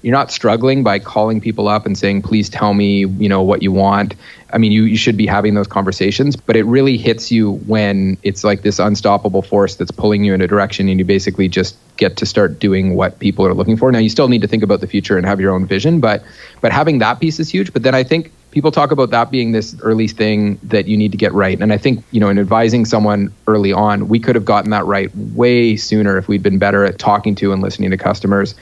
You're not struggling by calling people up and saying, please tell me, what you want. I mean, you should be having those conversations, but it really hits you when it's like this unstoppable force that's pulling you in a direction and you basically just get to start doing what people are looking for. Now, you still need to think about the future and have your own vision, but having that piece is huge. But then I think people talk about that being this early thing that you need to get right. And I think, in advising someone early on, we could have gotten that right way sooner if we'd been better at talking to and listening to customers.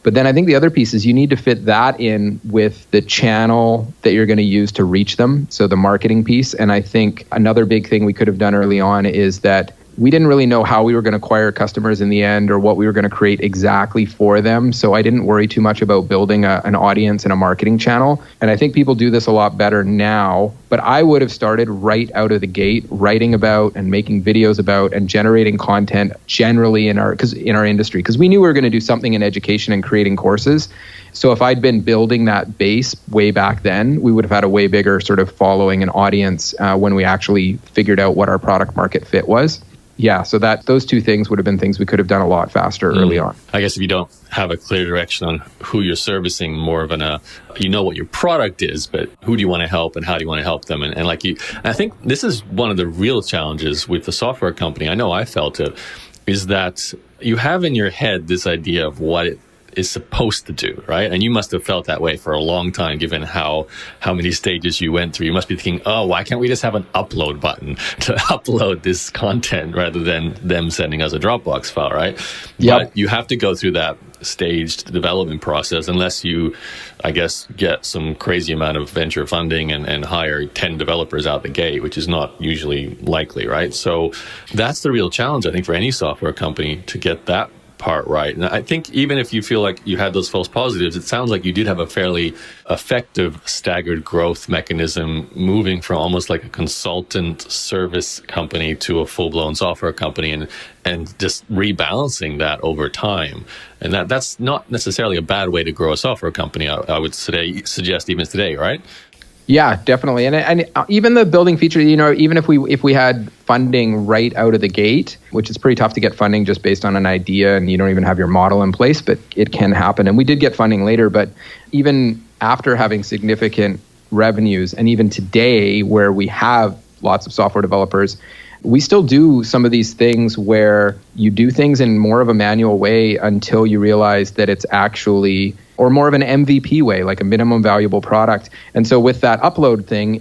But then I think the other piece is you need to fit that in with the channel that you're going to use to reach them. So the marketing piece. And I think another big thing we could have done early on is that we didn't really know how we were going to acquire customers in the end or what we were going to create exactly for them. So I didn't worry too much about building an audience and a marketing channel. And I think people do this a lot better now. But I would have started right out of the gate, writing about and making videos about and generating content generally in our industry, because we knew we were going to do something in education and creating courses. So if I'd been building that base way back then, we would have had a way bigger sort of following and audience when we actually figured out what our product market fit was. Yeah, so those two things would have been things we could have done a lot faster early on. I guess if you don't have a clear direction on who you're servicing, more of what your product is, but who do you want to help and how do you want to help them? And I think this is one of the real challenges with the software company. I know I felt it, is that you have in your head this idea of what it is supposed to do, right? And you must have felt that way for a long time, given how many stages you went through. You must be thinking, oh, why can't we just have an upload button to upload this content rather than them sending us a Dropbox file, right? Yep. But you have to go through that staged development process unless you, I guess, get some crazy amount of venture funding and hire 10 developers out the gate, which is not usually likely, right? So that's the real challenge, I think, for any software company to get that part right. And I think even if you feel like you had those false positives, it sounds like you did have a fairly effective staggered growth mechanism, moving from almost like a consultant service company to a full-blown software company and just rebalancing that over time. And that's not necessarily a bad way to grow a software company, I would suggest even today, right? Yeah, definitely. And even the building feature, even if we had funding right out of the gate, which is pretty tough to get funding just based on an idea and you don't even have your model in place, but it can happen. And we did get funding later, but even after having significant revenues, and even today where we have lots of software developers, we still do some of these things where you do things in more of a manual way until you realize that it's actually, or more of an MVP way, like a minimum valuable product. And so with that upload thing,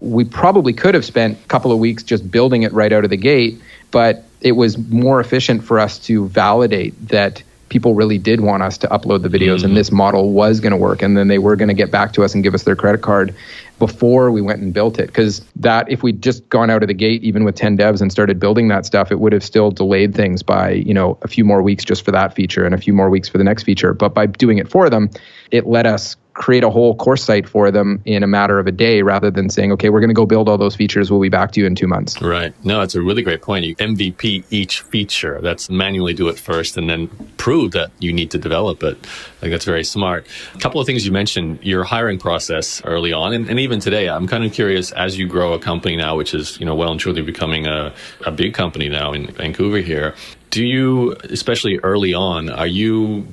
we probably could have spent a couple of weeks just building it right out of the gate, but it was more efficient for us to validate that people really did want us to upload the videos and this model was going to work. And then they were going to get back to us and give us their credit card before we went and built it. Because that, if we'd just gone out of the gate, even with 10 devs and started building that stuff, it would have still delayed things by, a few more weeks just for that feature and a few more weeks for the next feature. But by doing it for them, it let us create a whole course site for them in a matter of a day, rather than saying, okay, we're going to go build all those features. We'll be back to you in 2 months. Right. No, that's a really great point. You MVP each feature. That's manually do it first and then prove that you need to develop it. Like, that's very smart. A couple of things you mentioned, your hiring process early on, and even today. I'm kind of curious, as you grow a company now, which is, well and truly becoming a big company now in Vancouver here, do you, especially early on, are you,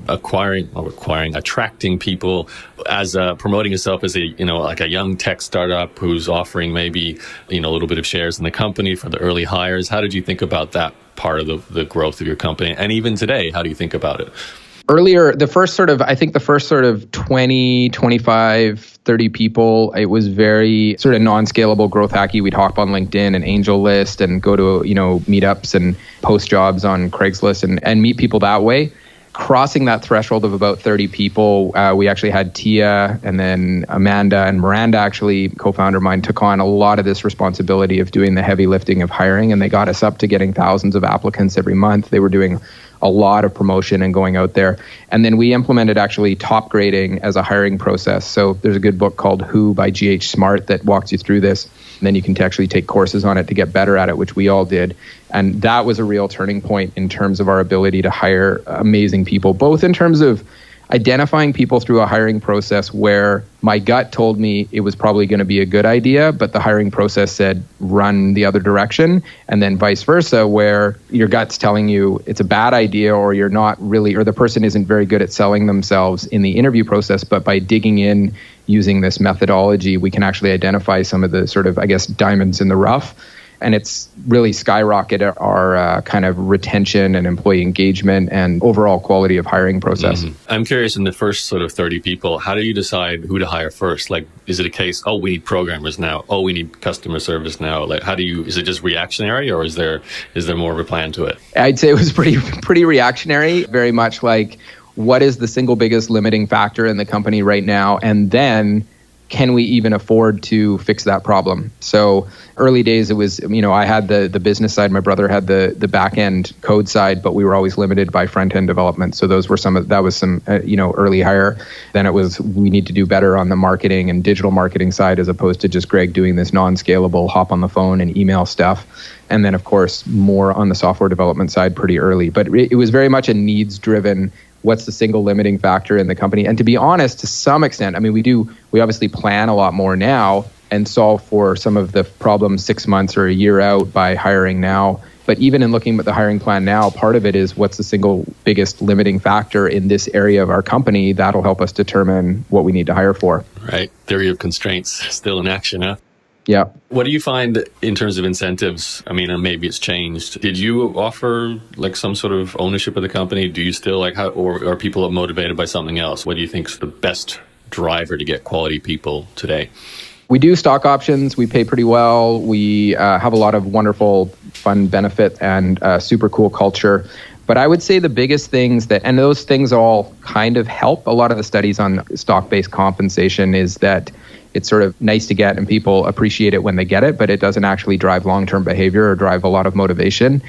attracting people as promoting yourself as a, like a young tech startup who's offering maybe, a little bit of shares in the company for the early hires? How did you think about that part of the growth of your company? And even today, how do you think about it? Earlier, the first sort of 20, 25, 30 people, it was very sort of non-scalable, growth hacky. We'd hop on LinkedIn and Angel List and go to, meetups and post jobs on Craigslist and meet people that way. Crossing that threshold of about 30 people, we actually had Tia and then Amanda and Miranda, actually, co-founder of mine, took on a lot of this responsibility of doing the heavy lifting of hiring, and they got us up to getting thousands of applicants every month. They were doing a lot of promotion and going out there. And then we implemented actually top grading as a hiring process. So there's a good book called Who by G.H. Smart that walks you through this. And then you can actually take courses on it to get better at it, which we all did. And that was a real turning point in terms of our ability to hire amazing people, both in terms of identifying people through a hiring process where my gut told me it was probably going to be a good idea, but the hiring process said run the other direction, and then vice versa, where your gut's telling you it's a bad idea, or you're not really, or the person isn't very good at selling themselves in the interview process. But by digging in using this methodology, we can actually identify some of the sort of, diamonds in the rough. And it's really skyrocketed our kind of retention and employee engagement and overall quality of hiring process. I'm curious, in the first sort of 30 people, how do you decide who to hire first? Like, is it a case, we need programmers now, we need customer service now? Like, is it just reactionary, or is there more of a plan to it? I'd say it was pretty reactionary, very much like, what is the single biggest limiting factor in the company right now? And then, can we even afford to fix that problem? So early days, it was, I had the business side, my brother had the back end code side, but we were always limited by front end development. So that was some early hire. Then it was, we need to do better on the marketing and digital marketing side, as opposed to just Greg doing this non-scalable hop on the phone and email stuff. And then of course, more on the software development side pretty early, but it was very much a needs driven. What's the single limiting factor in the company? And to be honest, to some extent, we obviously plan a lot more now and solve for some of the problems 6 months or a year out by hiring now. But even in looking at the hiring plan now, part of it is, what's the single biggest limiting factor in this area of our company? That'll help us determine what we need to hire for. Right. Theory of constraints still in action, huh? Yeah. What do you find in terms of incentives? Maybe it's changed. Did you offer like some sort of ownership of the company? Do you still or are people motivated by something else? What do you think is the best driver to get quality people today? We do stock options. We pay pretty well. We have a lot of wonderful, fun benefit and super cool culture. But I would say the biggest things and those things all kind of help. A lot of the studies on stock-based compensation is that it's sort of nice to get and people appreciate it when they get it, but it doesn't actually drive long-term behavior or drive a lot of motivation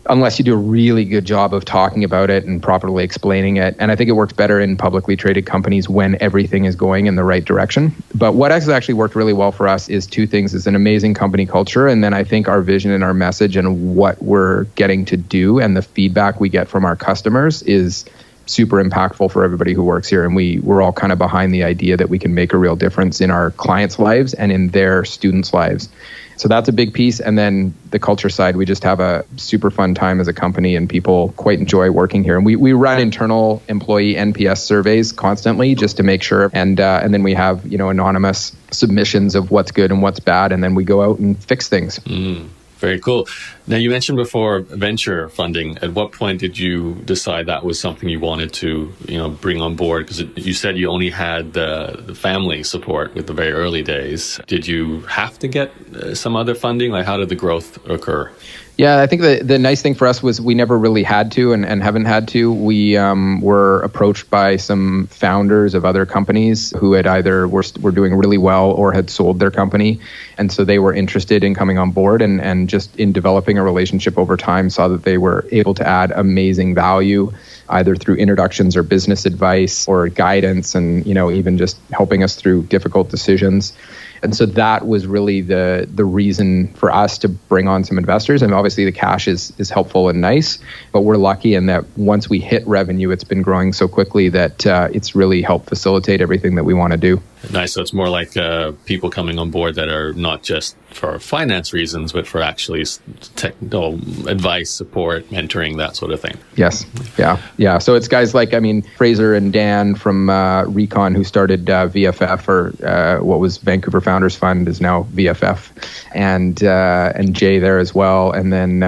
unless you do a really good job of talking about it and properly explaining it. And I think it works better in publicly traded companies when everything is going in the right direction. But what has actually worked really well for us is two things. It's an amazing company culture. And then I think our vision and our message and what we're getting to do and the feedback we get from our customers is super impactful for everybody who works here. And we're all kind of behind the idea that we can make a real difference in our clients' lives and in their students' lives. So that's a big piece. And then the culture side, we just have a super fun time as a company and people quite enjoy working here. And we run internal employee NPS surveys constantly just to make sure. And then we have, anonymous submissions of what's good and what's bad. And then we go out and fix things. Very cool. Now, you mentioned before venture funding. At what point did you decide that was something you wanted to, bring on board? Because you said you only had the family support with the very early days. Did you have to get some other funding? Like, how did the growth occur? Yeah, I think the nice thing for us was we never really had to and haven't had to. We were approached by some founders of other companies who had either were doing really well or had sold their company. And so they were interested in coming on board and just in developing a relationship over time, saw that they were able to add amazing value, either through introductions or business advice or guidance and, even just helping us through difficult decisions. And so that was really the reason for us to bring on some investors. And obviously the cash is helpful and nice, but we're lucky in that once we hit revenue, it's been growing so quickly that it's really helped facilitate everything that we want to do. Nice. So it's more like people coming on board that are not just for finance reasons, but for actually technical advice, support, mentoring, that sort of thing. Yes. Yeah. So it's guys like, Fraser and Dan from Recon who started VFF, or what was Vancouver Founders Fund is now VFF, and Jay there as well. And then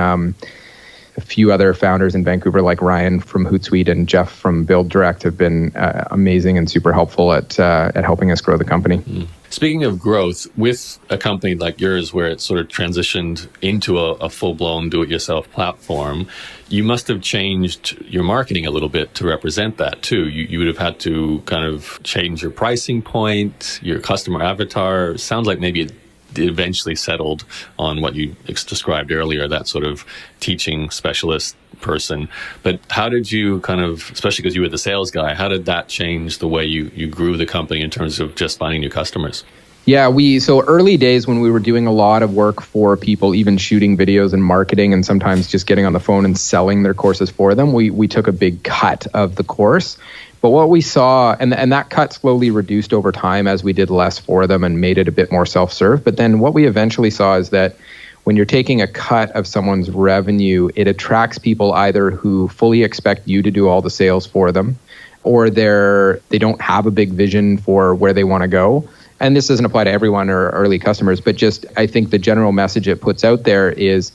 a few other founders in Vancouver like Ryan from Hootsuite and Jeff from Build Direct have been amazing and super helpful at helping us grow the company. Speaking of growth, with a company like yours where it sort of transitioned into a full-blown do-it-yourself platform, you must have changed your marketing a little bit to represent that too. You would have had to kind of change your pricing point, your customer avatar. Sounds like maybe it eventually settled on what you described earlier, that sort of teaching specialist person. But how did you kind of, especially because you were the sales guy, how did that change the way you grew the company in terms of just finding new customers? Yeah, so early days when we were doing a lot of work for people, even shooting videos and marketing and sometimes just getting on the phone and selling their courses for them, we took a big cut of the course. But what we saw, and that cut slowly reduced over time as we did less for them and made it a bit more self-serve. But then what we eventually saw is that when you're taking a cut of someone's revenue, it attracts people either who fully expect you to do all the sales for them, or they don't have a big vision for where they want to go. And this doesn't apply to everyone or early customers, but just I think the general message it puts out there is,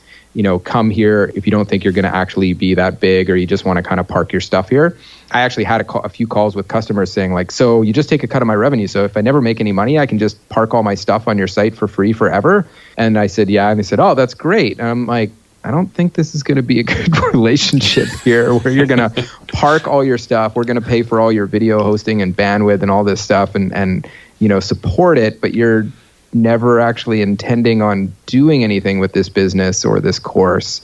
come here if you don't think you're going to actually be that big or you just want to kind of park your stuff here. I actually had a few calls with customers saying like, so you just take a cut of my revenue. So if I never make any money, I can just park all my stuff on your site for free forever. And I said, yeah. And they said, oh, that's great. And I'm like, I don't think this is going to be a good relationship here where you're going to park all your stuff. We're going to pay for all your video hosting and bandwidth and all this stuff and support it, but you're never actually intending on doing anything with this business or this course.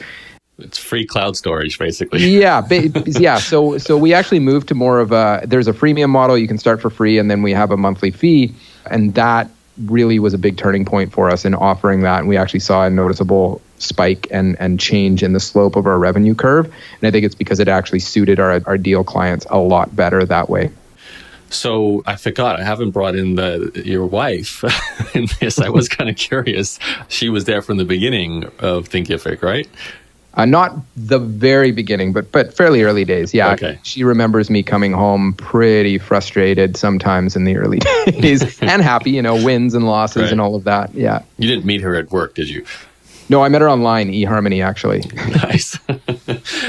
It's free cloud storage, basically. Yeah. So we actually moved to more of there's a freemium model. You can start for free, and then we have a monthly fee. And that really was a big turning point for us in offering that. And we actually saw a noticeable spike and change in the slope of our revenue curve. And I think it's because it actually suited our deal clients a lot better that way. So I forgot, I haven't brought in your wife in this. I was kind of curious. She was there from the beginning of Thinkific, right? Not the very beginning, but fairly early days. Yeah. Okay. She remembers me coming home pretty frustrated sometimes in the early days and happy, wins and losses right. And all of that. Yeah. You didn't meet her at work, did you? No, I met her online, eHarmony, actually. Nice.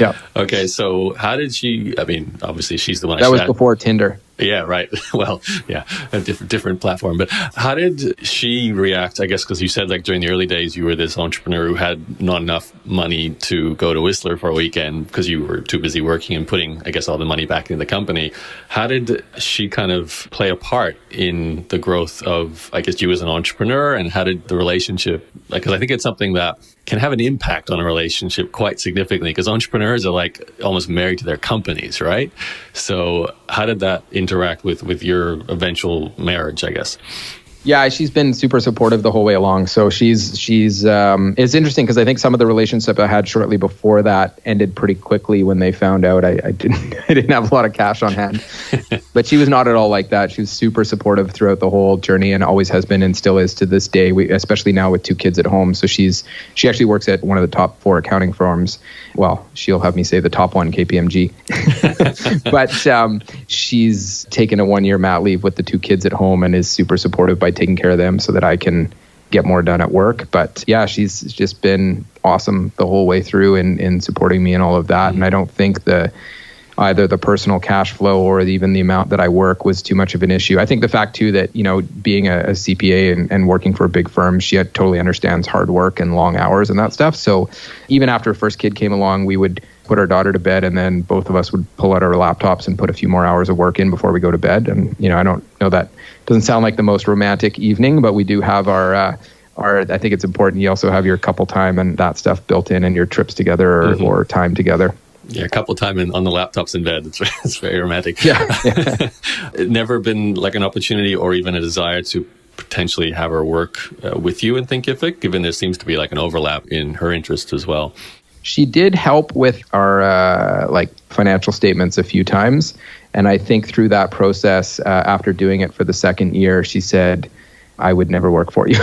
Yeah. Okay, so how did she, obviously she's the one. That was before Tinder. Yeah, right. Well, yeah, a different platform. But how did she react? I guess because you said like during the early days you were this entrepreneur who had not enough money to go to Whistler for a weekend because you were too busy working and putting, I guess, all the money back into the company. How did she kind of play a part in the growth of, I guess, you as an entrepreneur, and how did the relationship, because I think it's something that can have an impact on a relationship quite significantly, because entrepreneurs are like almost married to their companies, right? So how did that interact with your eventual marriage, I guess? Yeah, she's been super supportive the whole way along. So she's it's interesting because I think some of the relationships I had shortly before that ended pretty quickly when they found out I didn't have a lot of cash on hand. But she was not at all like that. She was super supportive throughout the whole journey and always has been and still is to this day. Especially now with 2 kids at home. So she actually works at one of the top 4 accounting firms. Well, she'll have me say the top one, KPMG. But she's taken a 1-year mat leave with the 2 kids at home and is super supportive by taking care of them so that I can get more done at work. But yeah, she's just been awesome the whole way through in supporting me and all of that. And I don't think either the personal cash flow or even the amount that I work was too much of an issue. I think the fact too that, being a CPA and working for a big firm, she totally understands hard work and long hours and that stuff. So even after first kid came along, we would put our daughter to bed and then both of us would pull out our laptops and put a few more hours of work in before we go to bed. And, I don't know, that doesn't sound like the most romantic evening, but we do have our I think it's important you also have your couple time and that stuff built in and your trips together or time together. Yeah, couple time on the laptops in bed. It's very romantic. Yeah. It never been like an opportunity or even a desire to potentially have her work with you in Thinkific, given there seems to be like an overlap in her interests as well. She did help with our financial statements a few times. And I think through that process, after doing it for the second year, she said, I would never work for you.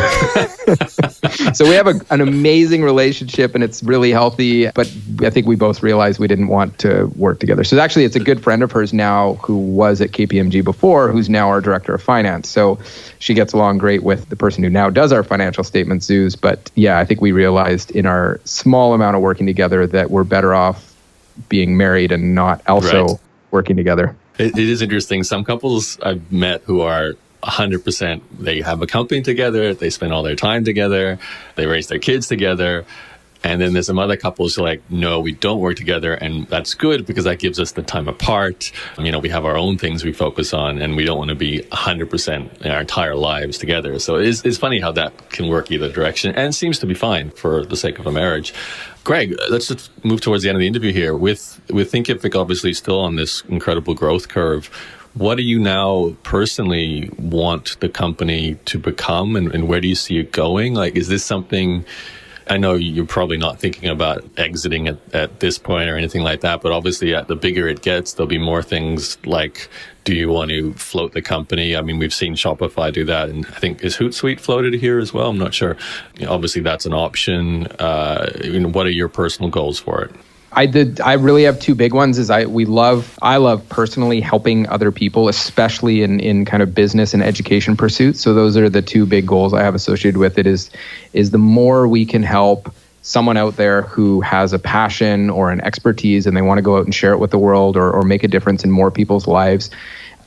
So we have an amazing relationship and it's really healthy, but I think we both realized we didn't want to work together. So actually it's a good friend of hers now who was at KPMG before, who's now our director of finance. So she gets along great with the person who now does our financial statements, Zeus. But yeah, I think we realized in our small amount of working together that we're better off being married and not also working together. It is interesting. Some couples I've met who are 100%, they have a company together, they spend all their time together, they raise their kids together. And then there's some other couples who are like, no, we don't work together. And that's good because that gives us the time apart. We have our own things we focus on and we don't want to be 100% in our entire lives together. So it's funny how that can work either direction and seems to be fine for the sake of a marriage. Greg, let's just move towards the end of the interview here. With Thinkific obviously still on this incredible growth curve, what do you now personally want the company to become and where do you see it going? Like, is this something, I know you're probably not thinking about exiting at this point or anything like that, but obviously the bigger it gets, there'll be more things like, do you want to float the company? I mean, we've seen Shopify do that. And I think, is Hootsuite floated here as well? I'm not sure. Obviously, that's an option. What are your personal goals for it? I really have two big ones. I love personally helping other people, especially in kind of business and education pursuits. So those are the two big goals I have associated with it is the more we can help someone out there who has a passion or an expertise and they want to go out and share it with the world or make a difference in more people's lives,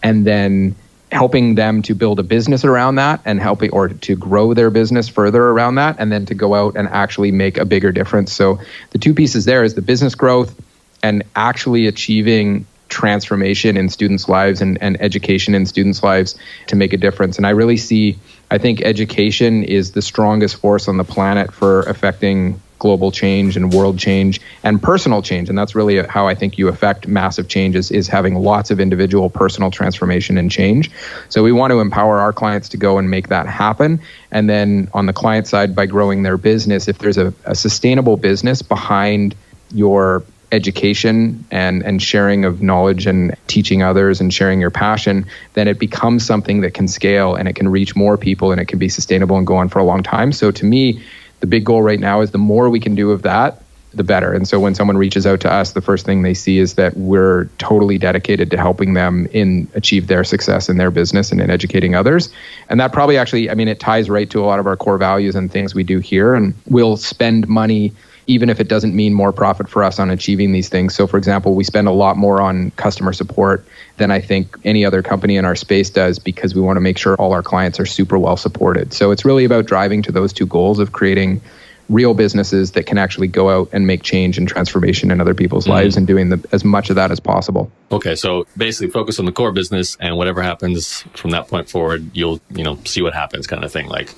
and then helping them to build a business around that and helping or to grow their business further around that and then to go out and actually make a bigger difference. So the two pieces there is the business growth and actually achieving transformation in students' lives and education in students' lives to make a difference. And I think education is the strongest force on the planet for affecting global change and world change and personal change. And that's really how I think you affect massive changes is having lots of individual personal transformation and change. So we want to empower our clients to go and make that happen. And then on the client side, by growing their business, if there's a sustainable business behind your education and sharing of knowledge and teaching others and sharing your passion, then it becomes something that can scale and it can reach more people and it can be sustainable and go on for a long time. So to me, the big goal right now is the more we can do of that, the better. And so when someone reaches out to us, the first thing they see is that we're totally dedicated to helping them achieve their success in their business and in educating others. And that probably it ties right to a lot of our core values and things we do here. And we'll spend money even if it doesn't mean more profit for us on achieving these things. So for example, we spend a lot more on customer support than I think any other company in our space does because we want to make sure all our clients are super well supported. So it's really about driving to those two goals of creating real businesses that can actually go out and make change and transformation in other people's lives and doing as much of that as possible. Okay, so basically focus on the core business and whatever happens from that point forward, you'll see what happens kind of thing. Like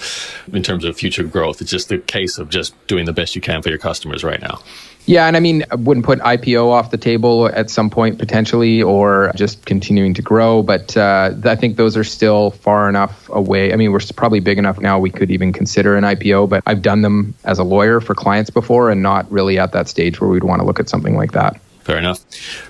in terms of future growth, it's just a case of just doing the best you can for your customers right now. Yeah, and I wouldn't put IPO off the table at some point potentially or just continuing to grow, but I think those are still far enough away. We're probably big enough now we could even consider an IPO, but I've done them as a lawyer for clients before and not really at that stage where we'd want to look at something like that. Fair enough.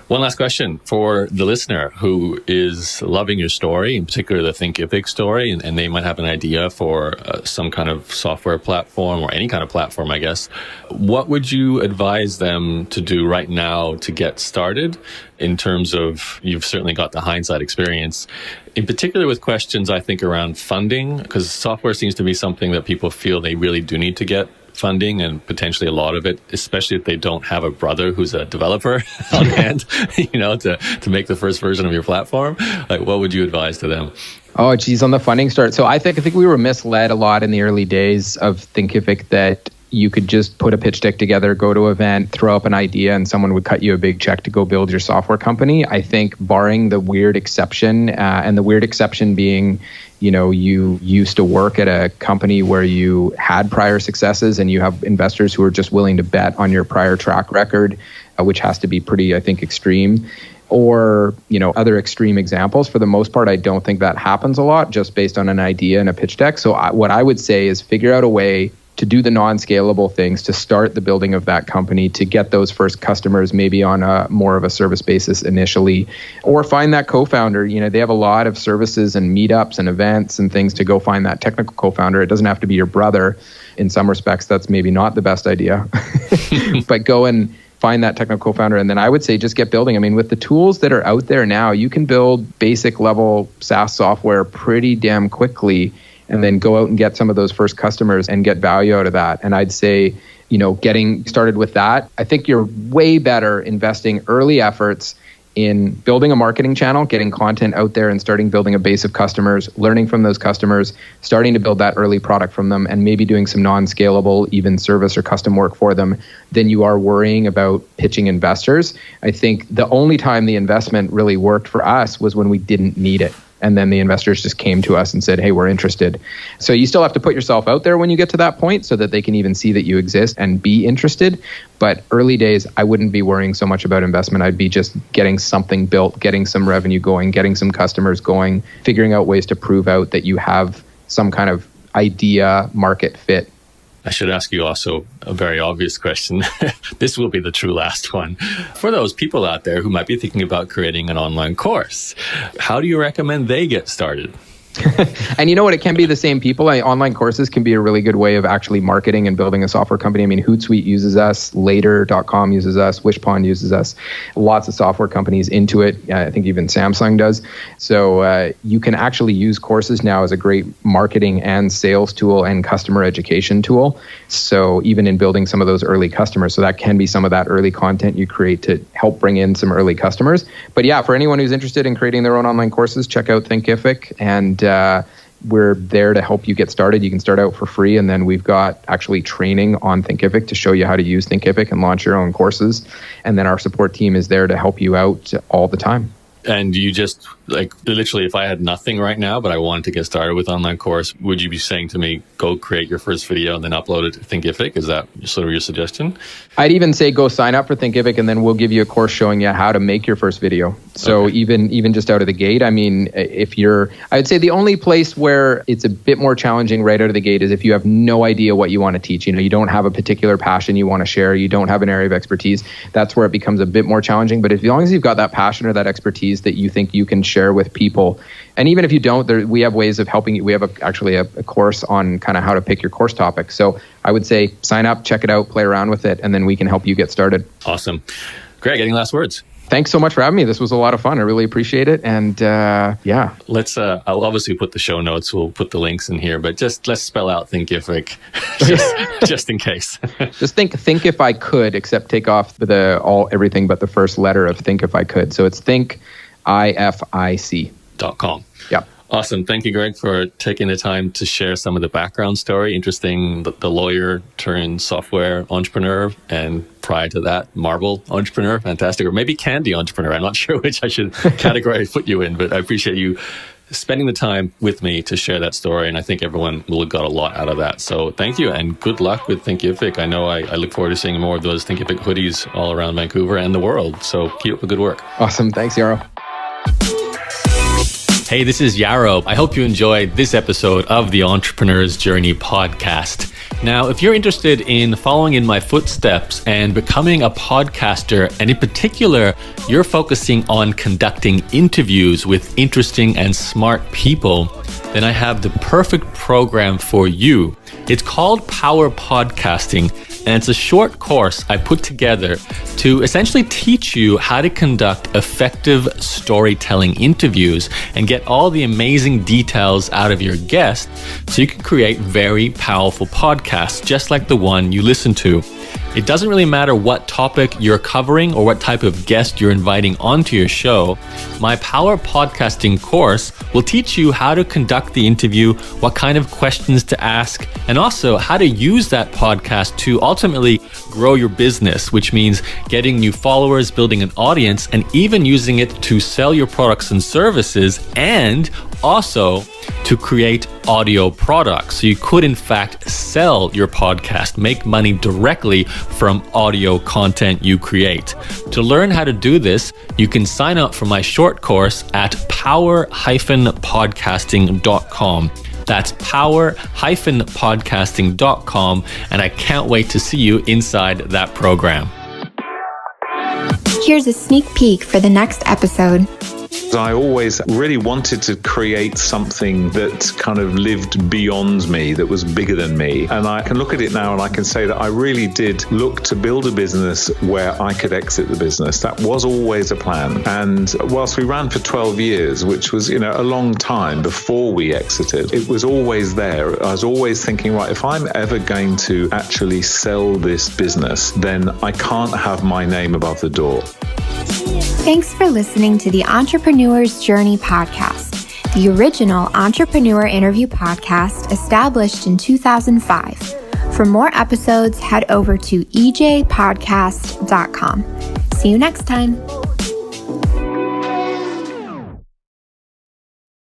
One last question for the listener who is loving your story, in particular the Thinkific story, and they might have an idea for some kind of software platform or any kind of platform, I guess. What would you advise them to do right now to get started in terms of, you've certainly got the hindsight experience, in particular with questions, I think, around funding, because software seems to be something that people feel they really do need to get funding, and potentially a lot of it, especially if they don't have a brother who's a developer on hand, to make the first version of your platform? Like, what would you advise to them? Oh, geez, on the funding start. So I think we were misled a lot in the early days of Thinkific that you could just put a pitch deck together, go to an event, throw up an idea, and someone would cut you a big check to go build your software company. I think barring the weird exception, and the weird exception being, you used to work at a company where you had prior successes and you have investors who are just willing to bet on your prior track record, which has to be pretty, I think, extreme. Or, other extreme examples. For the most part, I don't think that happens a lot just based on an idea and a pitch deck. So what I would say is figure out a way to do the non-scalable things, to start the building of that company, to get those first customers maybe on a more of a service basis initially, or find that co-founder. They have a lot of services and meetups and events and things to go find that technical co-founder. It doesn't have to be your brother. In some respects, that's maybe not the best idea, but go and find that technical co-founder. And then I would say just get building. I mean, with the tools that are out there now, you can build basic level SaaS software pretty damn quickly, and then go out and get some of those first customers and get value out of that. And I'd say, getting started with that, I think you're way better investing early efforts in building a marketing channel, getting content out there and starting building a base of customers, learning from those customers, starting to build that early product from them, and maybe doing some non-scalable, even service or custom work for them, than you are worrying about pitching investors. I think the only time the investment really worked for us was when we didn't need it. And then the investors just came to us and said, hey, we're interested. So you still have to put yourself out there when you get to that point so that they can even see that you exist and be interested. But early days, I wouldn't be worrying so much about investment. I'd be just getting something built, getting some revenue going, getting some customers going, figuring out ways to prove out that you have some kind of idea market fit. I should ask you also a very obvious question. This will be the true last one. For those people out there who might be thinking about creating an online course, how do you recommend they get started? And you know what? It can be the same people. Online courses can be a really good way of actually marketing and building a software company. I mean, Hootsuite uses us, Later.com uses us, Wishpond uses us. Lots of software companies into it. I think even Samsung does. So you can actually use courses now as a great marketing and sales tool and customer education tool. So even in building some of those early customers, so that can be some of that early content you create to help bring in some early customers. But yeah, for anyone who's interested in creating their own online courses, check out Thinkific, and we're there to help you get started. You can start out for free, and then we've got actually training on Thinkific to show you how to use Thinkific and launch your own courses. And then our support team is there to help you out all the time. And you just, literally, if I had nothing right now, but I wanted to get started with online course, would you be saying to me, go create your first video and then upload it to Thinkific? Is that sort of your suggestion? I'd even say go sign up for Thinkific, and then we'll give you a course showing you how to make your first video. So okay. even just out of the gate, I mean, I'd say the only place where it's a bit more challenging right out of the gate is if you have no idea what you want to teach. You don't have a particular passion you want to share. You don't have an area of expertise. That's where it becomes a bit more challenging. But as long as you've got that passion or that expertise that you think you can share with people, and even if you don't, we have ways of helping you. We have actually a course on kind of how to pick your course topic. So I would say sign up, check it out, play around with it, and then we can help you get started. Awesome. Greg, any last words? Thanks so much for having me. This was a lot of fun. I really appreciate it. And yeah. Let's, I'll obviously put the show notes. We'll put the links in here, but let's spell out Thinkific just in case. Just think if I could, except take off everything but the first letter of think if I could. So it's thinkific.com. Yeah. Awesome. Thank you, Greg, for taking the time to share some of the background story. Interesting, the lawyer turned software entrepreneur, and prior to that, marble entrepreneur. Fantastic. Or maybe candy entrepreneur. I'm not sure which I should category put you in, but I appreciate you spending the time with me to share that story. And I think everyone will have got a lot out of that. So thank you, and good luck with Thinkific. I know I look forward to seeing more of those Thinkific hoodies all around Vancouver and the world. So keep up the good work. Awesome. Thanks, Yaro. Hey, this is Yaro. I hope you enjoyed this episode of the Entrepreneur's Journey podcast. Now, if you're interested in following in my footsteps and becoming a podcaster, and in particular, you're focusing on conducting interviews with interesting and smart people, then I have the perfect program for you. It's called Power Podcasting, And it's a short course I put together to essentially teach you how to conduct effective storytelling interviews and get all the amazing details out of your guest so you can create very powerful podcasts just like the one you listen to. It doesn't really matter what topic you're covering or what type of guest you're inviting onto your show. My Power Podcasting course will teach you how to conduct the interview, what kind of questions to ask, and also how to use that podcast to ultimately grow your business, which means getting new followers, building an audience, and even using it to sell your products and services, and also to create audio products. So you could in fact sell your podcast, make money directly from audio content you create. To learn how to do this, you can sign up for my short course at power-podcasting.com. That's power-podcasting.com, and I can't wait to see you inside that program. Here's a sneak peek for the next episode. I always really wanted to create something that kind of lived beyond me, that was bigger than me. And I can look at it now and I can say that I really did look to build a business where I could exit the business. That was always a plan. And whilst we ran for 12 years, which was, a long time before we exited, it was always there. I was always thinking, right, if I'm ever going to actually sell this business, then I can't have my name above the door. Thanks for listening to the Entrepreneur's Journey podcast, the original entrepreneur interview podcast established in 2005. For more episodes, head over to ejpodcast.com. See you next time.